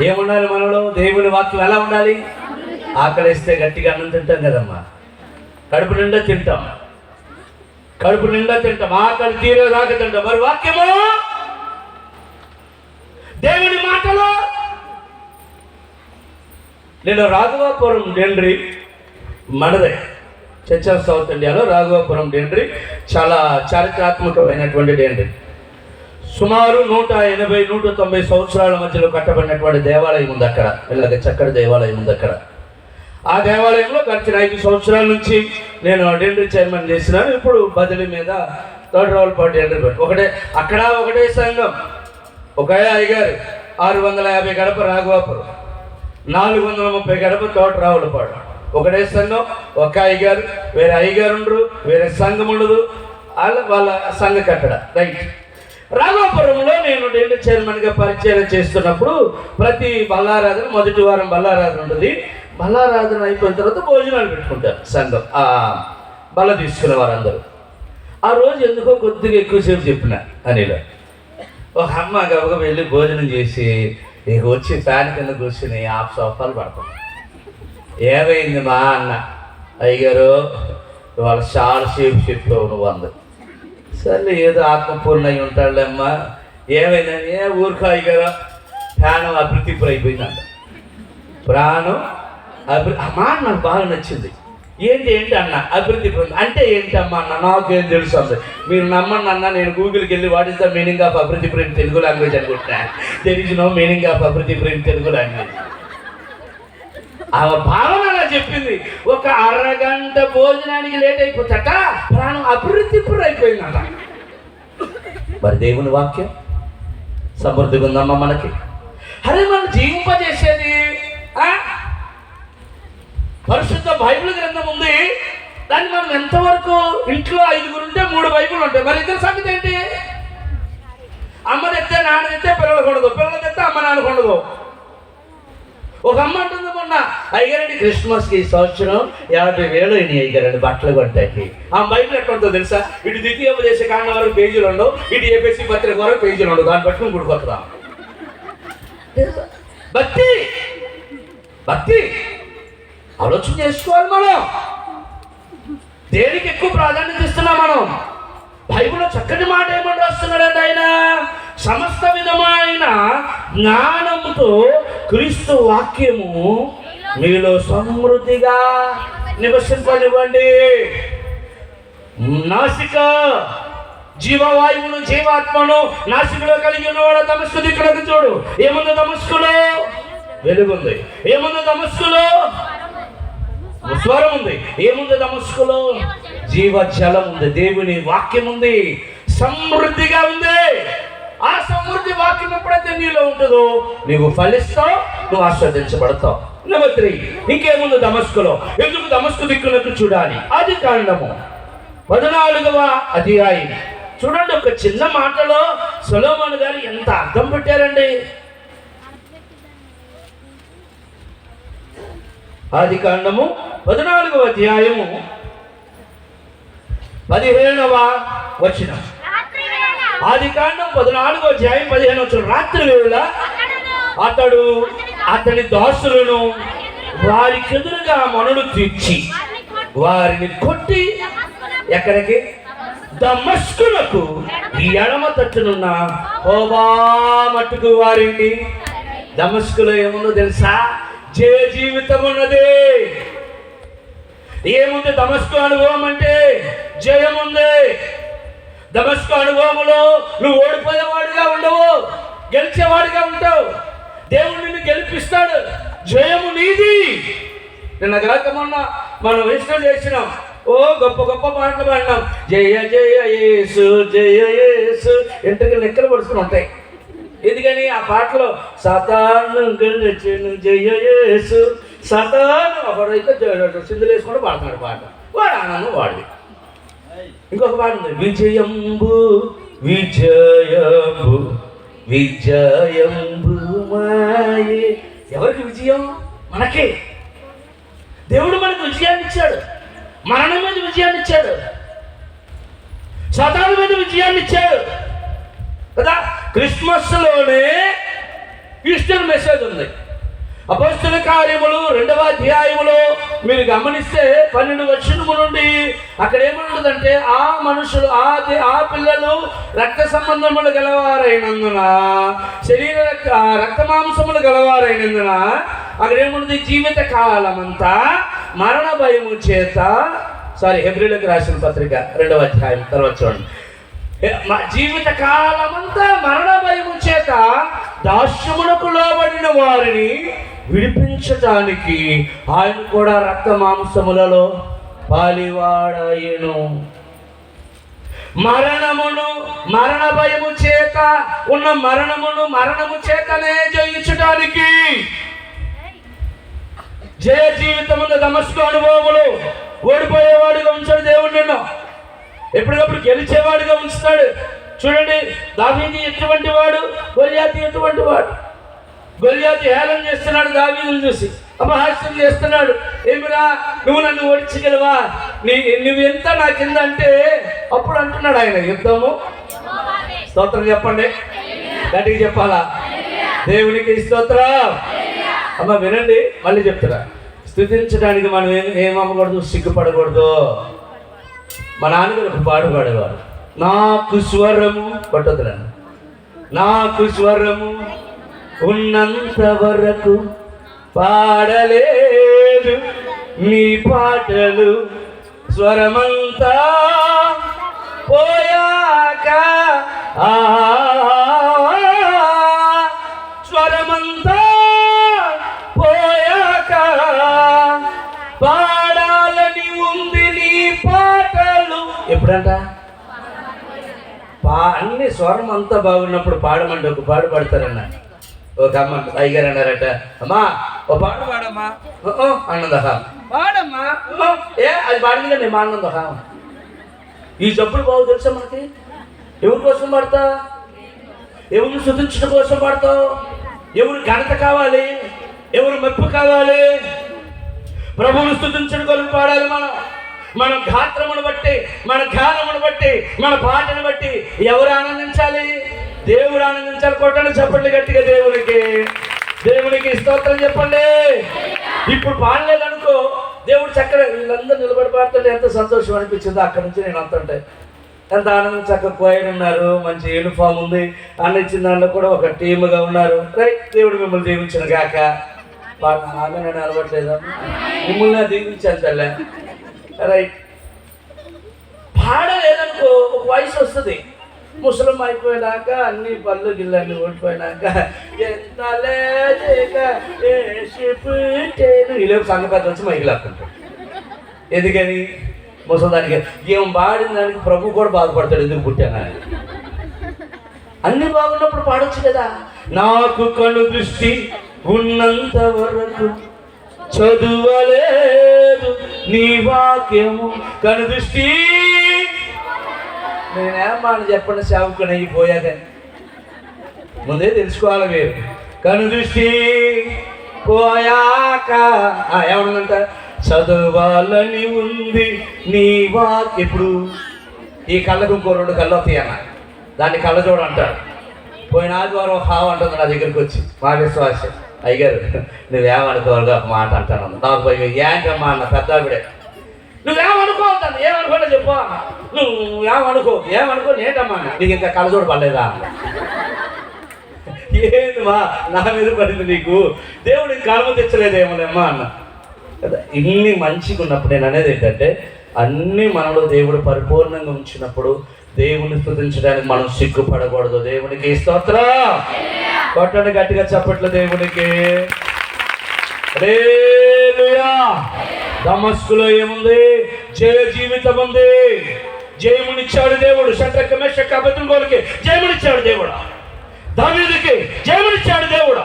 ఏముండాలి మనలో? దేవుని వాక్యం ఎలా ఉండాలి? ఆకలిస్తే గట్టిగా అన్నం తింటాం కదమ్మా. కడుపు నిండా తింటాం. ఆకలి తీరేదాకా తింటాం. మరి వాక్యము, దేవుని మాటలు. నేను రాఘవాపురం డెండ్రి, మనదే చర్చ్ ఆఫ్ సౌత్ ఇండియాలో రాఘవాపురం డెండ్రి చాలా చారిత్రాత్మకమైనటువంటి డెండ్రి. సుమారు 180-190 సంవత్సరాల మధ్యలో కట్టబడినటువంటి దేవాలయం ఉంది అక్కడ. ఇలాగ చక్కటి దేవాలయం ఉంది అక్కడ. ఆ దేవాలయంలో గడిచిన 5 సంవత్సరాల నుంచి నేను డెండ్రి చైర్మన్ చేసినాను. ఇప్పుడు బదిలీ మీద తోటరావులపాటు డెండ్రి పెట్టి ఒకటే సంఘం, ఒకే అయ్యగారు. 650 గడప రాఘవాపురం, 430 గడప తోటరావులపాడు. ఒకటే సంఘం, ఒక అయ్యగారు. వేరే అయ్యగారు ఉండరు, వేరే సంఘం ఉండదు. వాళ్ళ సంఘ కట్టడ. రైట్. రాఘవాపురంలో నేను డెండ్రి చైర్మన్గా పరిచయం చేస్తున్నప్పుడు ప్రతి బల్లారాధన, మొదటి వారం బల్లారాధన ఉంటుంది. బల్లారాధన అయిపోయిన తర్వాత భోజనాలు పెట్టుకుంటారు సంఘం, బల్ల తీసుకునే వారందరూ. ఆ రోజు ఎందుకో కొద్దిగా ఎక్కువసేపు చెప్పిన అనిలో. ఒక అమ్మ గబగబ వెళ్ళి భోజనం చేసి ఇక వచ్చి ఫ్యాన్ కింద కూర్చుని 50 సోఫాలు పడతాం. ఏమైంది మా అన్న? అయ్యగారు ఇవాళ చాలా సేపు చెప్పావు నువ్వు అంది. సరే ఏదో ఆత్మపూర్ణ అయి ఉంటాడులేమ్మా, ఏమైనా ఏ ఊరుకో అయ్యగారు, ప్రాణం అభివృద్ధిపురం అయిపోయిందంట. ప్రాణం అమ్మా నాకు బాగా నచ్చింది. ఏంటి ఏంటి అన్న అభివృద్ధి అంటే ఏంటమ్మా అన్న, నాకేం తెలుసు అంది. మీరు నమ్మండి అన్న, నేను గూగుల్కి వెళ్ళి what is the meaning of అభివృద్ధి ప్రేమ్ తెలుగు లాంగ్వేజ్ అనుకుంటా. There is no meaning of అభివృద్ధి ప్రేమ్ తెలుగు లాంగ్వేజ్. ఆ భావన అలా చెప్పింది. ఒక అరగంట భోజనానికి లేట్ అయిపోతాట, ప్రాణం అభివృద్ధి పురం అయిపోయిందట. మరి దేవుని వాక్యం సమృద్ధిగా ఉందమ్మా మనకి. అరే మనం జీవింపజేసేది పరిశుద్ధ బైబిల్ గ్రంథం ఉంది. దాన్ని మనం ఎంతవరకు ఇంట్లో 5 ఉంటే 3 బైబిల్ ఉంటాయి. మరి ఇద్దరు సంగతి ఏంటి? అమ్మ తెస్తే నాన్న తెస్తే పిల్లలకు ఉండదు, పిల్లలు తెస్తే అమ్మ నాన్నకు ఉండదు. ఒక అమ్మ అంటుంది మొన్న, అయ్యారండి క్రిస్మస్కి ఈ సంవత్సరం 50,000 అయినాయి అయ్యారండి బట్టలు కొట్టాకి. ఆ బైబిల్ ఎట్లా ఉంటుందో తెలుసా? ఇటు ద్వితీయోపదేశ కాండం వరకు పేజీలు ఉండవు, ఇటు ఏపీసీ పత్రిక వరకు పేజీలు ఉండవు. దాన్ని పట్టుకుని గుడికొస్తాం. భక్తి భక్తి ఆలోచన చేసుకోవాలి. మనం దేనికి ఎక్కువ ప్రాధాన్యత ఇస్తున్నాం? మనం బైబిల్లో చక్కటి మాట ఏమని రాస్తున్నాడంటే, ఆయన సమస్త విధమైన జ్ఞానముతో క్రీస్తు వాక్యము మీలో సమృద్ధిగా నివసింపనివ్వండి. నాసిక జీవవాయువును జీవాత్మను నాసికలో కలిగి ఉన్నవాడు దమస్కు దిక్కులకు చూడు. ఏముంది దమస్కులో? వెలుగుంది. ఏముంది దమస్కులో? స్వరం ఉంది. ఏముంది దమస్కులో? జీవజలం ఉంది, దేవుని వాక్యం ఉంది, సమృద్ధిగా ఉంది. ఆ సమృద్ధి వాక్యం ఎప్పుడైతే నీలో ఉంటుందో నీవు ఫలిస్తావు, నువ్వు ఆస్వాదించబడతావు. నెంబర్ 3, ఇంకేముంది దమస్కులో? ఎందుకు దమస్కు దిక్కులకు చూడాలి? ఆది కాండము 14వ అధ్యాయం చూడండి. ఒక చిన్న మాటలో సొలొమోను గారు ఎంత అర్థం పెట్టారండి. ఆది కాండము 14వ అధ్యాయము 15వ వచనం. ఆది కాండం 14వ అధ్యాయం 15వ వచనం. రాత్రి వేళ అతడు అతని దాసులను వారికి ఎదురుగా మనుడు తెచ్చి వారిని కొట్టి ఎక్కడికి? దమస్కులకు ఎడమ తట్టునున్న హోబా మట్టుకు వారిని. దమస్కులో ఏముందో తెలుసా? జయ జీవితం ఉన్నది. ఏముంది దమస్కు అనుభవం అంటే? జయం ఉంది. దమస్కు అనుభవంలో నువ్వు ఓడిపోయేవాడిగా ఉండవు, గెలిచేవాడిగా ఉంటావు. దేవుడు నిన్ను గెలిపిస్తాడు. జయము నీది. నిన్న గ్రాకమన్నా మనం విశ్వం చేసినాం. ఓ గొప్ప గొప్ప పాటలు పాడినాం. జయ జయ యేసు జయ యేసు ఎంతగా లెక్కలు పడుతూ ఉంటాయి. ఎందుకని ఆ పాటలో సతాను గెలిచెను జయ యేసు సతాను అప్పుడైతే సింధులు వేసుకుంటూ పాడుతున్నాడు పాట. వాడు ఆనందం వాడిది. ఇంకొక పాట ఉంది. విజయంబు విజయంబు విజయంబు మాయే. ఎవరికి విజయం? మనకే. దేవుడు మనకు విజయాన్ని ఇచ్చాడు. మరణం మీద విజయాన్ని ఇచ్చాడు, సతాను మీద విజయాన్ని ఇచ్చాడు కదా. క్రిస్మస్లోనే ఈస్టర్ మెసేజ్ ఉంది. అపోస్తల కార్యములు 2వ అధ్యాయములో మీరు గమనిస్తే 12 వచనము నుండి అక్కడ ఏముంటుందంటే, ఆ మనుషులు ఆ పిల్లలు రక్త సంబంధములు గలవారైనందున, శరీర రక్త మాంసములు గలవారైనందున అక్కడ ఏముంది? జీవిత కాలమంతా మరణ భయము చేత, హెబ్రీలకు రాసిన పత్రిక 2వ అధ్యాయం తర్వాత చూడండి. జీవిత కాలమంతా మరణ భయము చేత దాస్యమునకు లోబడిన వారిని విడిపించటానికి ఆయన కూడా రక్త మాంసములలో పాలివాడాయను. మరణ భయము చేత ఉన్న మరణము చేతనే జయించటానికి జయ జీవితమున్న దమస్కు అనుభవములు. ఓడిపోయేవాడిగా ఉంచాడు దేవుడు నిన్ను, ఎప్పటికప్పుడు గెలిచేవాడిగా ఉంచుతాడు. చూడండి, దావీదు ఎటువంటి వాడు, గొల్యాతు ఎటువంటి వాడు. గొల్యాతు హేళన చేస్తున్నాడు దావీదును చూసి, అపహాస్యం చేస్తున్నాడు. ఏమిరా నువ్వు నన్ను ఓడించగలవా, నువ్వెంత నా కింద అంటే, అప్పుడు అంటున్నాడు ఆయన, యుద్ధము స్తోత్రం చెప్పండి, గట్టిగా చెప్పాలా? దేవునికి స్తోత్రం. అమ్మ వినండి, మళ్ళీ చెప్తున్నా. స్తుతించడానికి మనం ఏమవ్వకూడదు, సిగ్గుపడకూడదు. మా నాన్నగారు ఒక పాట పాడేవారు, నాకు స్వరము కొట్టదులను, నాకు స్వరము ఉన్నంత వరకు పాడలేదు నీ పాటలు, స్వరమంతా పోయాక స్వరమంతా పోయాక పాడాలని ఉంది నీ పాటలు. ఎప్పుడంట అన్ని స్వరం అంతా బాగున్నప్పుడు పాడమంటే ఒక పాడు పాడతారన్న. ఒక అమ్మ అయ్యగారు అన్నారట, అమ్మా ఓ పాడు పాడమ్మా అన్నదహా, పాడమ్మా ఏ అది పాడింది కదా నేను మాడినందహా. ఈ జబ్బులు బాగు తెలుసా మనకి? ఎవరి కోసం పాడతా? ఎవరిని శుద్ధించడం కోసం పాడతావు? ఎవరు ఘనత కావాలి, ఎవరు మెప్పు కావాలి? ప్రభువును స్తుతించడం కొరకు పాడాలి. మన గాత్రమును బట్టి, మన గానమును బట్టి, మన పాటను బట్టి ఎవరు ఆనందించాలి? దేవుడు ఆనందించాలి. కొట్టండి చెప్పండి గట్టిగా దేవునికి స్తోత్రం చెప్పండి. ఇప్పుడు పాడలేదనుకో, దేవుడు చక్కగా వీళ్ళందరూ నిలబడి పాడుతుంటే ఎంత సంతోషం అనిపించిందో. అక్కడి నుంచి నేను అంతుంటే ఎంత ఆనందం. చక్కగా కోయర్ ఉన్నారు, మంచి యూనిఫామ్ ఉంది, అన్న ఇచ్చిన దాంట్లో కూడా ఒక టీముగా ఉన్నారు. రైట్, దేవుడు మిమ్మల్ని దీవించిన గాక. ఆమె నేను అలవట్లేదా? మిమ్మల్ని దీవించాను తల్లే. రైట్, పాడలేదనుకో ఒక వయసు వస్తుంది, ముసలం అయిపోయినాక అన్ని పళ్ళు గిళ్ళన్నీ ఓడిపోయినాక ఎంత లేక సంఘ పెద్ద వచ్చి మైకిలాక్కుంటాడు. ఎందుకని? ముసలిదానికి ఏం పాడిన దానికి ప్రభు కూడా బాధపడతాడు, ఎందుకు పుట్టానా? అన్ని బాగున్నప్పుడు పాడొచ్చు కదా. నాకు కను దృష్టి ఉన్నంత వరకు చదువలేదు నీ వాక్యము, కను దృష్టి. నేనేమా చెప్పండి, సేవకుని అయిపోయాక ముందే తెలుసుకోవాలి మీరు. కను దృష్టి పోయాక ఏమన్నంట, చదవాలని ఉంది నీ వాక్యం. ఇప్పుడు ఈ కళ్ళకు ఇంకో 2 కళ్ళు వస్తాయి అన్న, దాన్ని కళ్ళజోడు అంటారు. పోయిన ఆదివారం హావ్ అంటుంది నా దగ్గరికి వచ్చి, మా విశ్వాసం, అయ్యగారు నువ్వేమనుకోవాలిగా ఒక మాట అంటాను. నాకు పోయి ఏంటమ్మా అన్న, పెద్ద ఆవిడే, నువ్వేమనుకోవద్దాను. ఏమనుకోండి చెప్పు, ఏమనుకో ఏంటమ్మా, నీకు ఇంకా కళ్ళజోడు పడలేదా? ఏంటమ్మా నా మీద పడింది నీకు, దేవుడు ఇంకా కలమ తెచ్చలేదేమోలేమ్మా అన్న. కదా, ఇన్ని మంచిగా ఉన్నప్పుడు నేను అనేది ఏంటంటే, అన్ని మనలో దేవుడు పరిపూర్ణంగా ఉంచినప్పుడు దేవుని స్తుతించడానికి మనం సిగ్గుపడకూడదు. దేవునికి స్తోత్రం. కొట్టండి గట్టిగా చప్పట్లు దేవునికి. హల్లెలూయా. దమస్కులో ఏముంది? జయ జీవితం ఉంది. జయమునిచ్చాడు దేవుడు. షడ్రక్ మేషక్ అబేద్నెగోలకి జయమునిచ్చాడు దేవుడు. దావీదుకి జయమునిచ్చాడు దేవుడు.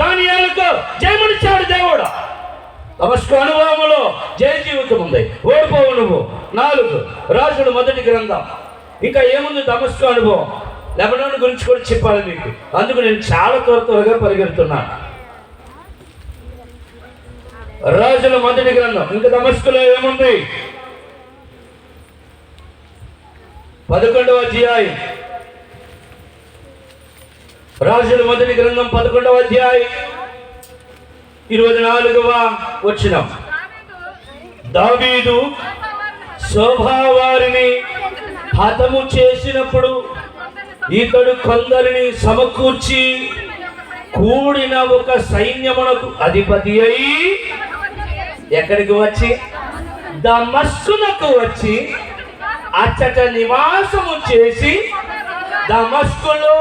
దానియేలుకు జయమునిచ్చాడు దేవుడు. దమస్కు అనుభవంలో జయ జీవితం ఉంది. ఓడిపోవు నువ్వు. 4 రాజుల మొదటి గ్రంథం. ఇంకా ఏముంది దమస్కు అనుభవం? లెబనోన్ గురించి కూడా చెప్పాలి మీకు. అందుకు నేను చాలా త్వరగా పరిగెడుతున్నాను. రాజుల మొదటి గ్రంథం. ఇంకా దమస్కులో ఏముంది? 11వ అధ్యాయం. రాజుల మొదటి గ్రంథం 11వ అధ్యాయం 24వ వచనం. దావీదు శోభావారిని హతము చేసినప్పుడు ఇతడు కొందరిని సమకూర్చి కూడిన ఒక సైన్యమునకు అధిపతి అయి ఎక్కడికి వచ్చి? దమస్కునకు వచ్చి అచ్చట నివాసము చేసి దమస్కులో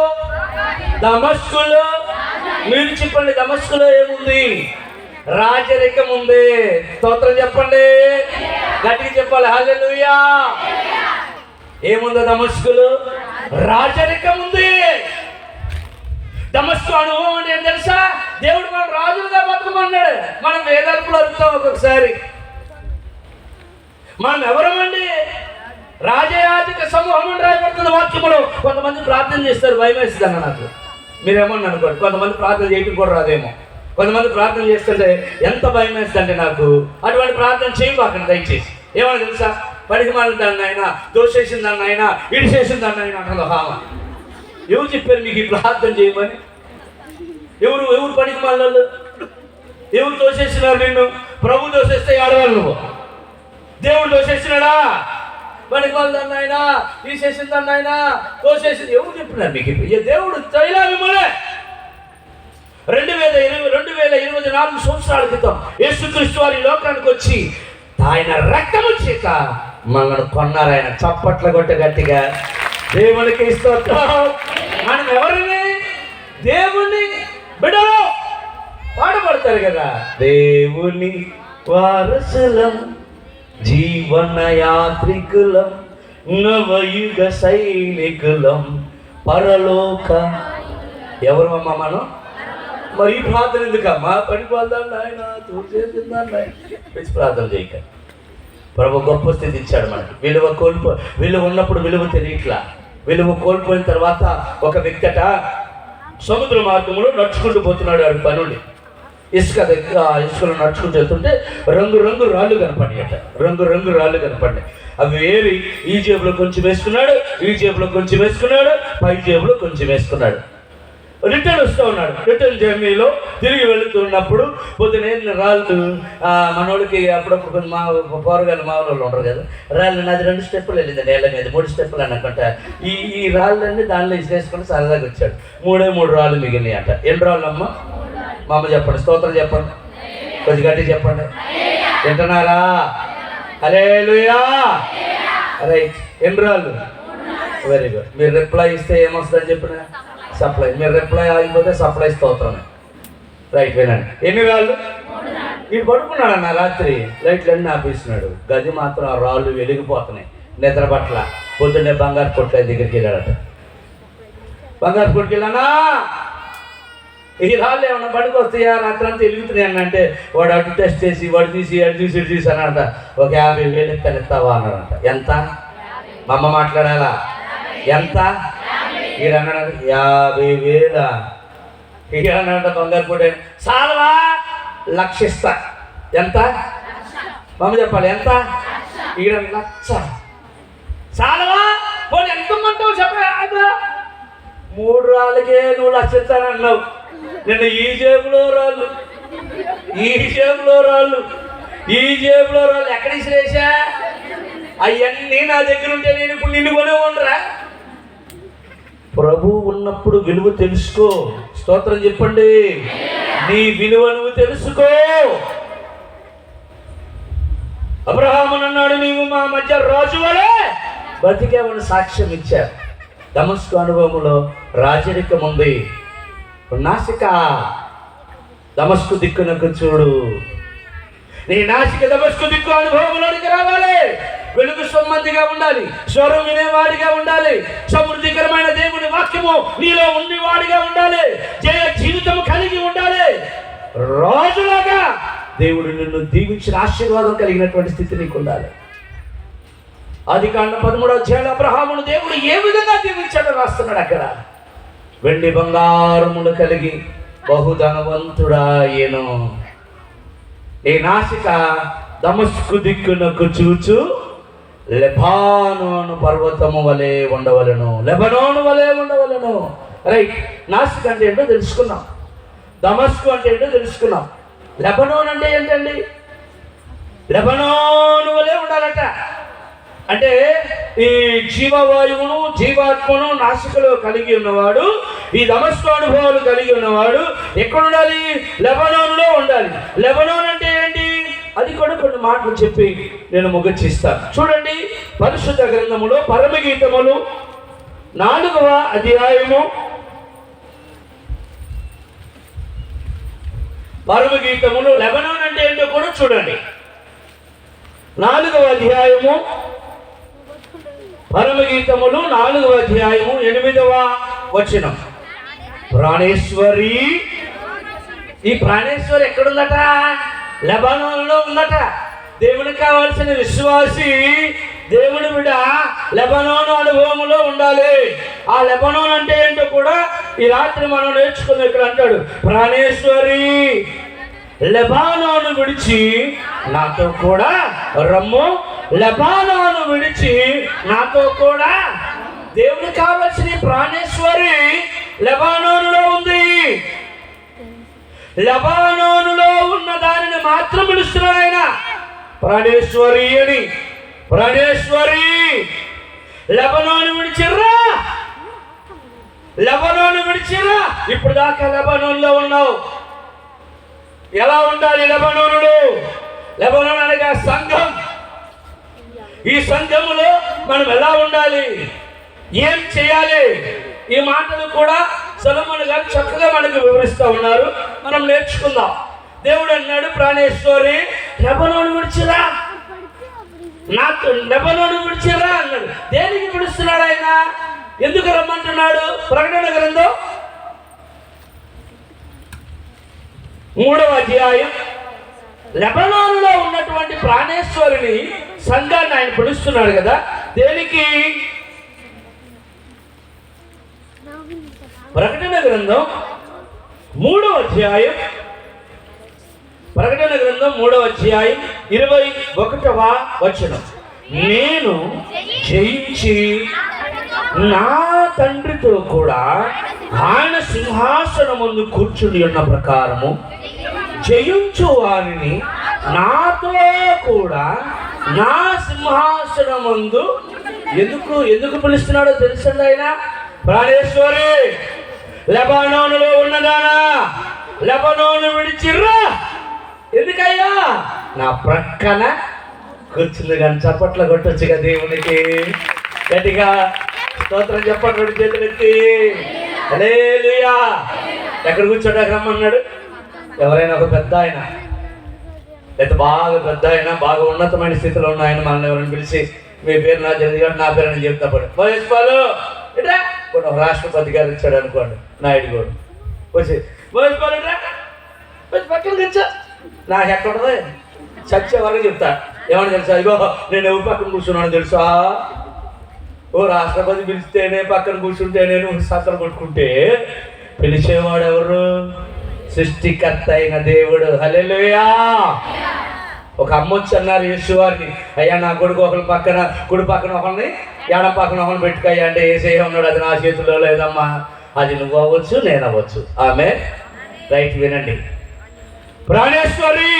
మీరు చెప్పండి, దమస్కులో ఏముంది? రాజరికం ఉంది. స్తోత్రం చెప్పండి, గట్టిగా చెప్పాలి. హల్లెలూయా. ఏముందో దమస్కులో? రాజరికం ఉంది. దమస్కు అనుభవం అంటే ఏం తెలుసా? దేవుడు మనం రాజులుగా బతకమన్నాడు. మనం వేదార్పులు అడుగుతాం ఒక్కొక్కసారి. మనం ఎవరమండి? రాజయాజక సమూహం అని రాయబడుతుంది వాక్యములో. కొంతమంది ప్రార్థన చేస్తారు, భయం వేస్తుంది అన్న నాకు. మీరేమన్నా అనుకోండి, కొంతమంది ప్రార్థన చేయటం కూడా రాదేమో. కొంతమంది ప్రార్థన చేస్తుంటే ఎంత భయం వేస్తుందంటే నాకు. అటువంటి ప్రార్థన చేయబాకండి దయచేసి. ఏమన్నా తెలుసా? పడికి మాలిన దాన్ని అయినా, దోషేసిన దాన్ని అయినా, ఇడి చేసిన దాన్ని అయినా అంటుందో హామ. ఎవరు చెప్పారు మీకు ఈ ప్రార్థన చేయమని? ఎవరు పడికి మాలిన వాళ్ళు? ఎవరు తోసేసినారు నిన్ను? ప్రభు తోసేస్తే ఆడవాళ్ళు నువ్వు. దేవుడు తోసేసినాడా? మనకి వాళ్ళని ఆయన తీసేసిందన్న ఆయన తోసేసింది. ఎవరు చెప్పినారు మీకు? దేవుడు తైలా మిమ్మల్ని 2024 సంవత్సరాల క్రితం యేసుక్రీస్తు వారి లోకానికి వచ్చి ఆయన రక్తము చేత మనల్ని కొన్నారు. ఆయన చప్పట్ల కొట్ట గట్టిగా దేవునికి స్తోత్రం. మనం ఎవరిని? దేవుని బిడ్డలు పాడబడతారు కదా, దేవుని వారసులం, జీవన యాత్రికులం, నవయుగ సైనికులం, పరలోక. ఎవరమ్మా మనం? మరి ఈ ప్రార్థన ఎందుకమ్మా? పడిపోద్దాం ఆయన తోచేసిందాన్ని పిచ్చి ప్రార్థన చేయక. ప్రభు గొప్ప స్థితి ఇచ్చాడు మనకి. విలువ ఉన్నప్పుడు విలువ తెలియట్లా. విలువ కోల్పోయిన తర్వాత ఒక వ్యక్తట సముద్ర మార్గంలో నడుచుకుంటూ పోతున్నాడు. ఆడు పనుండి ఇసుకలో నడుచుకుంటూ వెళ్తుంటే రంగు రాళ్ళు కనపడినట. రంగు రాళ్ళు కనపడినాయి. అవి ఏరి ఈ జేబులో కొంచెం వేసుకున్నాడు, ఈ జేబులో కొంచెం వేసుకున్నాడు, పై జేబులో కొంచెం వేసుకున్నాడు. రిటర్న్ వస్తూ ఉన్నాడు. రిటర్న్ జర్నీలో తిరిగి వెళుతున్నప్పుడు పొద్దున రాళ్ళు మనోడికి అప్పుడప్పుడు కొంచెం పోరగాళ్ళు మామూలు ఉండరు కదా, రాళ్ళు నాది 2 స్టెప్పులు వెళ్ళింది నేల మీద, 3 స్టెప్పులు అనుకుంటా. ఈ రాళ్ళన్నీ దానిలో ఇసిరేసుకొని సరదాగా వచ్చాడు. 3 రాళ్ళు మిగిలినాయి అంట. ఎన్ని రాళ్ళు అమ్మ? మా అమ్మ చెప్పండి, స్తోత్రం చెప్పండి, కొంచెం గట్టి చెప్పండి. వింటున్నారా? హల్లెలూయా. రైట్. ఎన్ని రాళ్ళు? Very good. మీరు రిప్లై ఇస్తే ఏమొస్తుందని చెప్పిన సప్లై. మీరు రిప్లై ఆగిపోతే సప్లై స్తోత్రమే. రైట్, వినండి. ఎన్ని రాళ్ళు? వీడు పడుకున్నాడు అన్న రాత్రి, లైట్లు అన్నీ ఆపేసినాడు. గది మాత్రం ఆ రాళ్ళు వెలిగిపోతున్నాయి. నిద్ర పట్ల పొద్దున్నే బంగారు కొట్ల దగ్గరికి వెళ్ళాడట. బంగారు కొట్టుకు వెళ్ళానా, ఈ రాళ్ళు ఏమన్నా పనికి వస్తాయా? రాత్రి అంతా వెలుగుతున్నాయి అన్న అంటే వాడు అటు టెస్ట్ చేసి వాడు తీసి అటు తీసి అన్నాడంట. ఒక 50,000 ఇస్తావా అన్నాడంట. ఎంత? మా అమ్మ మాట్లాడాలా? ఎంత? ఈడు అన్నాడు 50,000. ఈడు అన్నాడంట బంగారు కొట్టే సాలవా, 1,00,000 ఇస్తా. ఎంత? మమ్మ చెప్పాలి ఎంత? ఈడ 1,00,000 సాలవా, పోనీ ఎంత ఇమ్మంటావు చెప్ప. 3 రాళ్ళకే నువ్వు 1,00,000 ఇస్తానన్నావు. నిన్న ఈ జేబులో రాళ్ళు, ఈ జేబులో రాళ్ళు, ఈ జేబులో రాళ్ళు ఎక్కడ ఇసిరేసా? అవన్నీ నా దగ్గర ఉంటే నేను ఇప్పుడు నిన్ను కొనే ఉండరా? ప్రభు ఉన్నప్పుడు విలువ తెలుసుకో. స్తోత్రం చెప్పండి. నీ విలువ నువ్వు తెలుసుకో. అబ్రహామును అన్నాడు, నీవు మా మధ్య రాజు వలె బతికేవని సాక్ష్యం ఇచ్చారు. దమస్కు అనుభవంలో రాజరికం ఉంది. నాసిక దమస్కు దిక్కునకు చూడు. నీ నాసిక దమస్కు దిక్కు అనుభవంలోనికి రావాలి. వెలుగు సంబంధిగా ఉండాలి, స్వరం వినేవాడిగా ఉండాలి, సమృద్ధికరమైన దేవుని వాక్యము నీలో ఉండేవాడిగా ఉండాలి, జయ జీవితం కలిగి ఉండాలి. రాజులాగా దేవుడు నిన్ను దీవించిన ఆశీర్వాదం కలిగినటువంటి స్థితి నీకు ఉండాలి. ఆదికాండం 13వ అధ్యాయంలో అబ్రహామును దేవుడు ఏ విధంగా దీవించాడో రాస్తున్నాడు అక్కడ. వెండి బంగారములు కలిగి బహుధనవంతుడాయెను. నీ నాసిక దమస్కు దిక్కునకు చూచు లెబానోను పర్వతము వలె ఉండవలను. లెబనోను వలె ఉండవలను. రైట్. నాసిక్ అంటే ఏంటో తెలుసుకున్నాం, దమస్కు అంటే ఏంటో తెలుసుకున్నాం. లెబనోన్ అంటే ఏంటండి? లెబనోను వలె ఉండాలట. అంటే ఈ జీవవాయువును జీవాత్మను నాసికలో కలిగి ఉన్నవాడు, ఈ దమస్కు అనుభవాలు కలిగి ఉన్నవాడు ఎక్కడ ఉండాలి? లెబనోనులో ఉండాలి. లెబనోన్ అంటే ఏంటి? అది కూడా కొన్ని మాటలు చెప్పి నేను ముగించిస్తాను. చూడండి, పరిశుద్ధ గ్రంథములో పరమగీతములు 4వ అధ్యాయము, పరమగీతములు లెబనోన్ అంటే ఏంటో కూడా చూడండి. 4వ అధ్యాయము పరమగీతములు 4వ అధ్యాయము 8వ వచనం. ప్రాణేశ్వరి. ఈ ప్రాణేశ్వరి ఎక్కడుందట? లెబనోనులో ఉందట. దేవునికి కావాల్సిన విశ్వాసి, దేవుని బిడ్డ లెబనోను అనుభవములో ఉండాలి. ఆ లెబనోన్ అంటే ఏంటో కూడా ఈ రాత్రి మనం నేర్చుకుందాం. ఇక్కడ అంటాడు, ప్రాణేశ్వరి లెబానోను విడిచి నాతో కూడా రమ్ము. లెబానోను విడిచి నాతో కూడా. దేవునికి కావాల్సిన ప్రాణేశ్వరి లెబానోనులో ఉంది. లెబానోనులో ఉన్న దానిని మాత్రం పిలుస్తున్నాడు ఆయన. ప్రాణేశ్వరి అని. Praneshwari, Lebanon విడిచిర్రా, Lebanon విడిచిర్రా. ఇప్పుడు దాకా లెబానోన్లో ఉన్నావు. ఎలా ఉండాలి లెబానోనులో? లెబానోన్ అనగా సంఘం. ఈ సంఘములో మనం ఎలా ఉండాలి, ఏం చేయాలి? ఈ మాటలు కూడా సొలొమోను గారు చక్కగా మనకు వివరిస్తూ ఉన్నారు. మనం నేర్చుకుందాం. దేవుడు అన్నాడు, ప్రాణేశ్వరి లెబానోను విడిచిరా, నాకు లెబానోను విడిచిరా అన్నాడు. దేనికి విడుస్తున్నాడు ఆయన? ఎందుకు రమ్మంటున్నాడు? ప్రకటన గ్రంథం 3వ అధ్యాయం లెబానోనులో ఉన్నటువంటి ప్రాణేశ్వరిని సంఘాన్ని ఆయన పిలుస్తున్నాడు కదా. దేనికి? ప్రకటన గ్రంథం 3వ అధ్యాయం, ప్రకటన గ్రంథం 3వ అధ్యాయం 21వ వచనం. నేను జయించి నా తండ్రితో కూడా ఆయన సింహాసనం ముందు కూర్చుని ఉన్న ప్రకారము జయించు వారిని నాతో కూడా నా సింహాసనం ముందు ఎందుకు పిలుస్తున్నాడో తెలుసండి ఆయన. ప్రాణేశ్వరి, లెబానోనులో ఉన్నదానా, లెబానోను విడిచిర్రా. ఎందుకయ్యా? నా ప్రక్కన కూర్చుంది. కానీ చప్పట్లు కొట్టొచ్చుగా దేవునికి గట్టిగా స్తోత్రం చెప్పట్లు చేతులెత్తి. హల్లెలూయా. ఎక్కడ కూర్చోడానికి రమ్మన్నాడు? ఎవరైనా ఒక పెద్ద ఆయన, లేదా బాగా పెద్ద ఆయన, బాగా ఉన్నతమైన స్థితిలో ఉన్న ఆయన మనల్ని ఎవరైనా పిలిచి మీ పేరు నా చదివాడు, నా పేరు అని చెప్తాడు. మహేష్పాలు ఇట్రా, కొన్ని ఒక రాష్ట్రపతి గారు ఇచ్చాడు అనుకోండి, నాయుడు గోడు వచ్చి మహేష్పాలు ఇట్రా, వచ్చి పక్కన తెచ్చా. నాకు ఎక్కడది చచ్చే వరకు చెప్తా. ఏమని తెలుసా? ఇగో నేను ఎవరు పక్కన కూర్చున్నాను తెలుసా? ఓ రాష్ట్రపతి పిలిస్తేనే పక్కన కూర్చుంటేనే నువ్వు సత్తలు కొట్టుకుంటే పిలిచేవాడు ఎవరు? సృష్టికర్త అయిన దేవుడు. హల్లెలూయా. ఒక అమ్మ వచ్చి అన్నారు యేసువారిని, అయ్యా నా కొడుకు ఒకరి పక్కన, కుడి పక్కన ఒకరిని, ఎడం పక్కన ఒకరిని పెట్టుకయ్యా అంటే ఏసయ్య ఉన్నాడు. అది నా చేతుల్లో లేదమ్మా, అది నువ్వు అవ్వచ్చు, నేను అవ్వచ్చు. ఆమె రైట్. వినండి. ప్రాణేశ్వరి,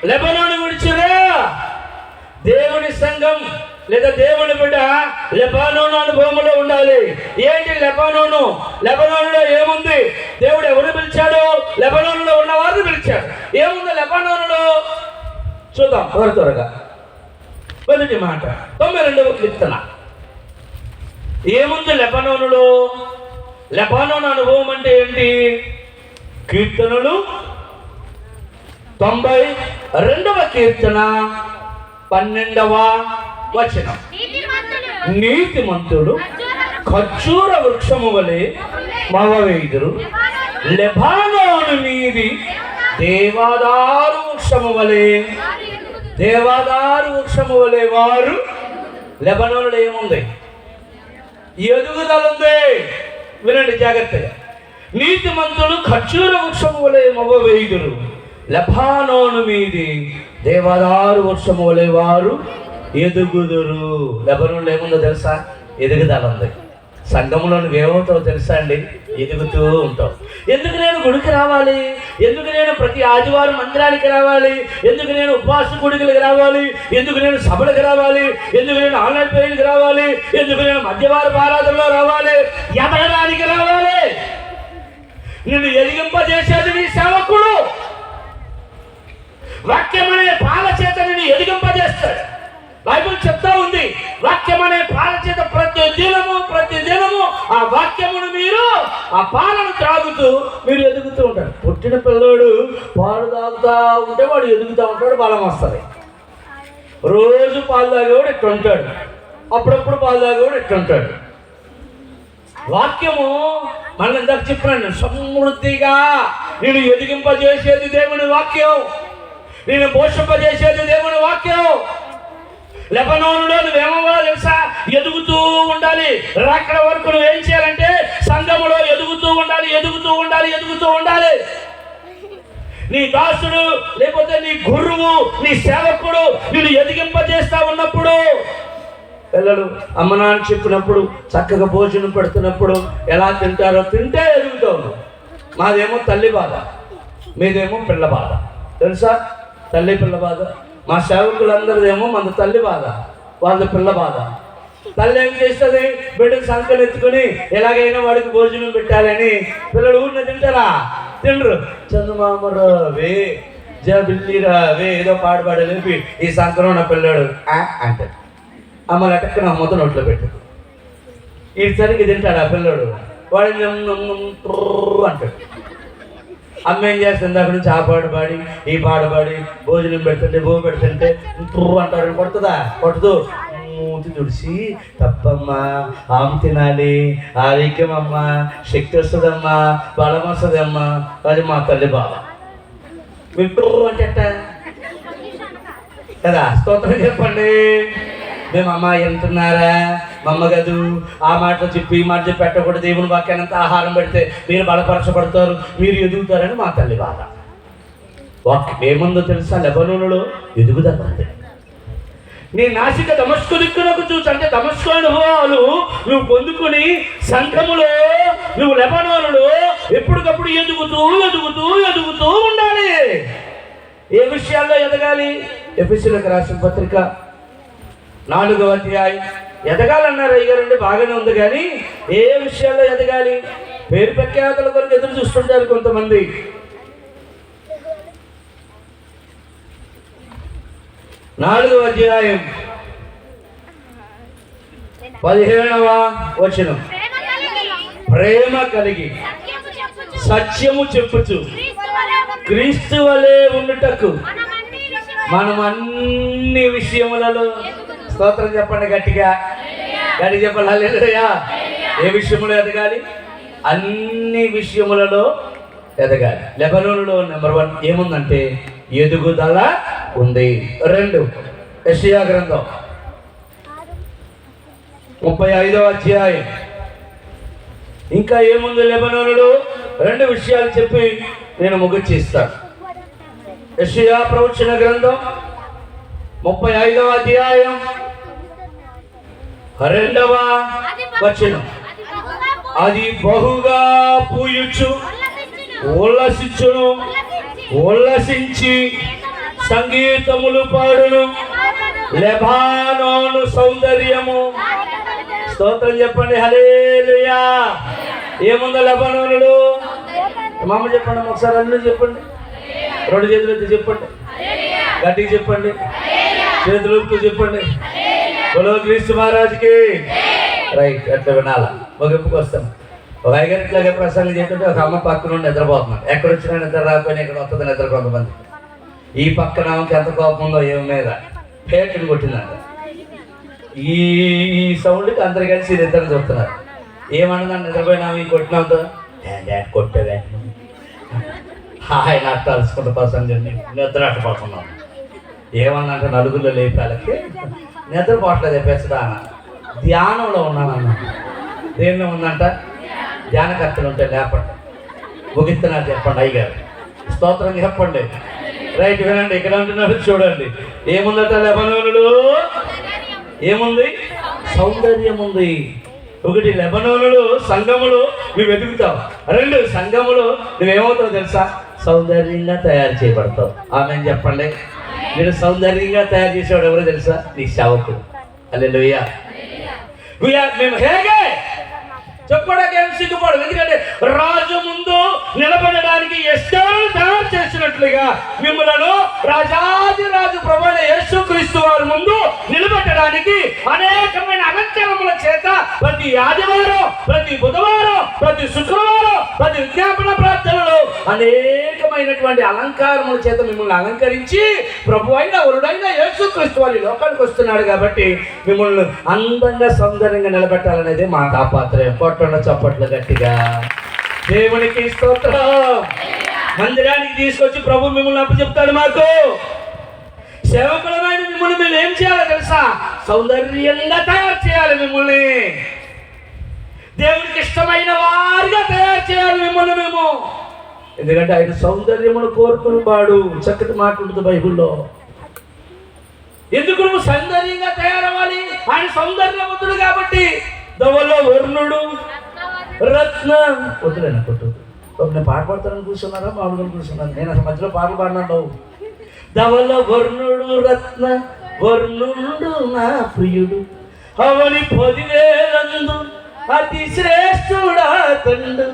లెబానోను విడిచిరా. దేవుని సంఘం లేదా దేవుని బిడ్డ లెబానోను అనుభవంలో ఉండాలి. ఏంటి లెబానోను? లెబానోనులో ఏముంది? దేవుడు ఎవరు పిలిచాడు? లెబానోనులో ఉన్న వారిని పిలిచాడు. ఏముంది లెబానోనులో? చూద్దాం త్వరగా. మొదటి మాట 92వ కీర్తన. ఏముంది లెబానోనులో? లెబానోను అనుభవం అంటే ఏంటి? కీర్తనలు 92వ కీర్తన 12వ వచనం. నీతిమంతుడు ఖర్జూర వృక్షము వలె మగవేయుదురు, లెబానోను మీది దేవదారు వృక్షము వలె, దేవదారు వృక్షము వలె వారు. లెబానోనులో ఏముంది? ఎదుగుదల ఉంది. వినండి జాగ్రత్తగా. నీతిమంతుడు ఖర్జూర వృక్షము వలె మగవేయుదురు, లెబానోను మీది దేవదారు వృక్షము వలె వారు ఎదుగుదురు. లెబానోనులో ఏముందో తెలుసా? ఎదుగుదల ఉంది. సంఘంలో నువ్వేమవుతావు తెలుసా అండి? ఎదుగుతూ ఉంటావు. ఎందుకు నేను గుడికి రావాలి? ఎందుకు నేను ప్రతి ఆదివారం మందిరానికి రావాలి? ఎందుకు నేను ఉపవాస గుడికి రావాలి? ఎందుకు నేను సభలకు రావాలి? ఎందుకు నేను ఆన్లైన్ పేజీకి రావాలి? ఎందుకు నేను మధ్యవార ఆరాధనలో రావాలి? ఎదగడానికి రావాలి. నిన్ను ఎదిగింపజేసేది నీ సేవకుడు. వాక్యం అనే పాల చేత నిన్ను ఎదిగింపజేస్తాడు. బైబిల్ చెప్తా ఉంది, వాక్యం అనే పాల చేత ప్రతి దినము ఆ వాక్యమును మీరు ఆ పాలను త్రాగుతూ మీరు ఎదుగుతూ ఉంటారు. పుట్టిన పిల్లోడు పాలు తాగుతూ ఉంటే వాడు ఎదుగుతూ ఉంటాడు, బలం వస్తుంది. రోజు పాలు తాగేవాడు ఇట్టుంటాడు, అప్పుడప్పుడు పాలు తాగేవాడు ఇట్టుంటాడు. వాక్యము మనం ఇందాక చెప్పినాను, సమృద్ధిగా నేను ఎదిగింపజేసేది దేవుని వాక్యం, నేను పోషింపజేసేది దేవుని వాక్యం. లెబానోనులో నువ్వేమవ్వాలో తెలుసా? ఎదుగుతూ ఉండాలి. రాకడ వరకు నువ్వేం చేయాలంటే సంఘములో ఎదుగుతూ ఉండాలి. నీ దాసుడు లేకపోతే నీ గురువు, నీ సేవకుడు నిన్ను ఎదిగింపజేస్తా ఉన్నప్పుడు, పిల్లలు అమ్మ నాన్న చెప్పినప్పుడు చక్కగా భోజనం పెడుతున్నప్పుడు ఎలా తింటారో తింటే ఎదుగుతావు. మాదేమో తల్లి బాధ. మీదేమో పిల్ల బాధ. తెలుసా? తల్లి పిల్ల బాధ. మా సేవకులందరిదేమో మన తల్లి బాధ, వాళ్ళ పిల్ల బాధ. తల్లి ఏం చేస్తుంది? బిడ్డకు సంకలు ఎత్తుకుని ఎలాగైనా వాడికి భోజనం పెట్టాలని. పిల్లలు ఊరిని తింటారా? తినరు. చందమామరావే జబిల్లిరావే ఏదో పాడుపాడ లేపి ఈ సంకరం నా పిల్లాడు అంటాడు. అమ్మ అటక్క నా మొత్తం నోట్లో పెట్టదు. ఈ సరిగ్గా తింటాడు ఆ పిల్లాడు. వాడు అంటాడు. అమ్మ ఏం చేస్తుంది? అక్కడి నుంచి ఆ పాడు పాడి ఈ పాడు పాడి భోజనం పెడుతుంటే పెడుతుంటే అంటారు. కొడుతుందా? కొట్టదు. మూతి తుడిచి తప్పమ్మా, ఆమె తినాలి, ఆరోగ్యమమ్మా, శక్తి వస్తుందమ్మా, బలం వస్తుందమ్మా. అది మా తల్లి బాధ. మీరు అంటే కదా. స్తోత్రం చెప్పండి. మేము అమ్మ ఎంతున్నారా? మా అమ్మ గదు ఆ మాటలు చెప్పి ఈ మాట చెప్పి పెట్టకూడదు. దేవుని వాక్యానంత ఆహారం పెడితే మీరు బలపరచబడతారు, మీరు ఎదుగుతారని మా తల్లి బాధ. వాక్యం ఏముందో తెలుసా? లెబనోనులో ఎదుగుదల ఉంది. నీ నాసిక దమస్కు దిక్కునకు చూసి, అంటే దమస్కు అనుభవాలు నువ్వు పొందుకుని సంఘములో నువ్వు లెబనోనులో ఎప్పటికప్పుడు ఎదుగుతూ ఎదుగుతూ ఎదుగుతూ ఉండాలి. ఏ విషయాల్లో ఎదగాలి? ఎఫెసీయులకు రాసిన పత్రిక 4వ అధ్యాయం. ఎదగాలన్నారు అయ్యారండి, బాగానే ఉంది, కానీ ఏ విషయాల్లో ఎదగాలి? పేరు ప్రఖ్యాతల కొరకు ఎదురు చూస్తుంటారు కొంతమంది. 4వ అధ్యాయం 15వ వచనం. ప్రేమ కలిగి సత్యము చెప్పుచు క్రీస్తు వలె ఉండుటకు మనం అన్ని విషయములలో, స్తోత్రం చెప్పండి గట్టిగా, గట్టి చెప్పండి హల్లెలూయా. ఏ విషయంలో ఎదగాలి? అన్ని విషయములలో ఎదగాలి. లెబనోనులో నెంబర్ 1 ఏముందంటే ఎదుగుదల ఉంది. 2 యెషయా గ్రంథం 35వ అధ్యాయం. ఇంకా ఏముంది లెబనోనులో? 2 విషయాలు చెప్పి నేను ముగించేస్తాను. యెషయా ప్రవచన గ్రంథం 35వ అధ్యాయం 2వ వచనం. అది బహుగా పూయుచు ఉల్లసించును, ఉల్లసించి సంగీతములు పాడును, లెబానోను సౌందర్యము. స్తోత్రం చెప్పండి హల్లెలూయా. ఏముందో లెబానోనులో? మామ చెప్పండి ఒకసారి, అన్నీ చెప్పండి. 2 చేతులు ఎత్తి చెప్పండి, గట్టిగా చెప్పండి, చేతులు చెప్పండి. బలో క్రీస్తు మహారాజుకి. రైట్, అట్లా వినాలా. ముగింపుకి వస్తాం. ఒక అయ్యగారు ఇట్లాగే ప్రసంగం చేస్తుంటే ఒక అమ్మ పక్క నుండి నిద్రపోతున్నాడు. ఎక్కడ వచ్చినా నిద్ర రాకపోయినా ఇక్కడ వస్తుంది నిద్ర. కొంతమంది ఈ పక్కన ఆమెకి ఎంత కోపం ఉందో ఏమి మీద పేటను కొట్టిందంట. ఈ సౌండ్కి అందరు కలిసి నిద్ర చూస్తున్నారు. ఏమన్నదాన్ని నిద్రపోయినాము ఈ కొట్టినాంతో కొట్టేదే ఆయన అట్ట అలుసుకుంటూ ప్రసంగం నిద్ర అట్టపోతున్నాం. ఏమన్నంటే నలుగురిలో లేపాలకి నిద్రపోవట్లేదు పెంచడాన. ధ్యానంలో ఉన్నానన్న. దేనిలో ఉందంట? ధ్యానకర్తలు ఉంటే లేపండి, ముగిస్తున్నారు చెప్పండి అయ్యగారు. స్తోత్రం చెప్పండి. రైట్, వినండి. ఇక్కడ ఉంటున్నారు చూడండి. ఏముందట లెబనోనులో? ఏముంది? సౌందర్యం ఉంది. 1 లెబనోనులో సంఘములో నువ్వు ఎదుగుతావు. 2 సంఘములో నువ్వేమవుతావు తెలుసా? సౌందర్యంగా తయారు చేయబడతావు. ఆమె చెప్పండి. మీరు సౌందర్యంగా తయారు చేసేవాడు ఎవరో తెలుసా? నీ సేవకుడు. హల్లెలూయా. మేము హేగే చెప్పడానికి ఏం సిగ్గుపడు. ఎందుకంటే రాజు ముందు నిలబడడానికి ఎస్టేల్ తయారు చేసినట్లుగా మిమ్మలను రాజాది రాజు ప్రభువైన యేసుక్రీస్తు వారి ముందు నిలబెట్టడానికి అనేకమైన అలంకరణల చేత ప్రతి ఆదివారం, ప్రతి బుధవారం, ప్రతి శుక్రవారం, ప్రతి విజ్ఞాపన ప్రార్థనలో అనేకమైనటువంటి అలంకారముల చేత మిమ్మల్ని అలంకరించి ప్రభువైన వరుడైన యేసుక్రీస్తు వారి లోకానికి వస్తున్నాడు. కాబట్టి మిమ్మల్ని అందంగా సౌందర్యంగా నిలబెట్టాలనేది మా తాపత్రయం. చప్పట్లు గట్టిగా దేవునికి స్తోత్రం. మందిరానికి తీసుకొచ్చి ప్రభు మిమ్మల్ని అప్పచెప్తాడు. మాకు సేవకులమైన మిమ్మల్ని మేము ఏం చేయాలో తెలుసా? సౌందర్యంగా తయారు చేయాలి. మిమ్మల్ని దేవునికి ఇష్టమైన వారిగా తయారు చేయాలి మిమ్మల్ని మేము. ఎందుకంటే ఆయన సౌందర్యమును కోరుకుని వాడు. చక్కటి మాట ఉంటుంది బైబిల్లో. ఎందుకు నువ్వు సౌందర్యంగా తయారవ్వాలి? ఆయన సౌందర్యవంతుడు కాబట్టి. దవల వర్ణుడు రత్న వద్దులేనా కొట్టు నేను పాట పాడతానని కూర్చున్నారా మామూలుగా కూర్చున్నాను? నేను అసలు మధ్యలో పాటలు పాడినాడు. ధవల వర్ణుడు రత్న వర్ణుడు నా ప్రియుడు అవని 10,000 అతి శ్రేష్ఠుడా తండు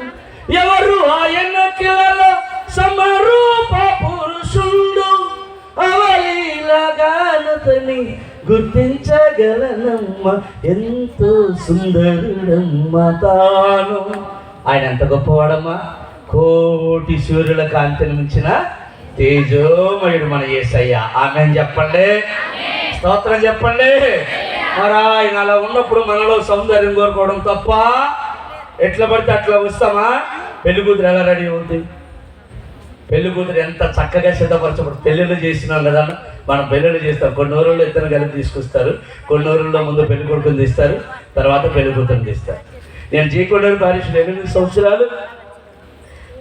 ఎవరు ఆయన కిలలో సమరూప పురుషుండు అవలీలగానతని గుర్తించగలనమ్మ ఎంతో సుందరుడమ్మ తాను. ఆయన ఎంత గొప్పవాడమ్మా, కోటి సూర్యుల కాంతిని మించిన తేజోమయుడు మన యేసయ్య. ఆమేన్ చెప్పండి, స్తోత్రం చెప్పండి. మరి ఆయన అలా ఉన్నప్పుడు మనలో సౌందర్యం కోరుకోవడం తప్ప? ఎట్లా పడితే అట్లా వస్తామా? పెళ్లి కూతురు ఎలా రెడీ అవుతుంది? పెళ్లి కూతురు ఎంత చక్కగా సిద్ధపరచబడు. పెళ్ళిళ్ళు చేసినాం కదా, మనం పెళ్ళిళ్ళు చేస్తాం. కొన్ని ఊళ్ళలో ఇద్దరు కలిపి తీసుకొస్తారు, కొన్ని ఊళ్ళలో ముందు పెళ్లి కొడుకుని తీస్తారు, తర్వాత పెళ్లి కూతురుని తీస్తారు. నేను జీకొండూరు పారిష్లో 8 సంవత్సరాలు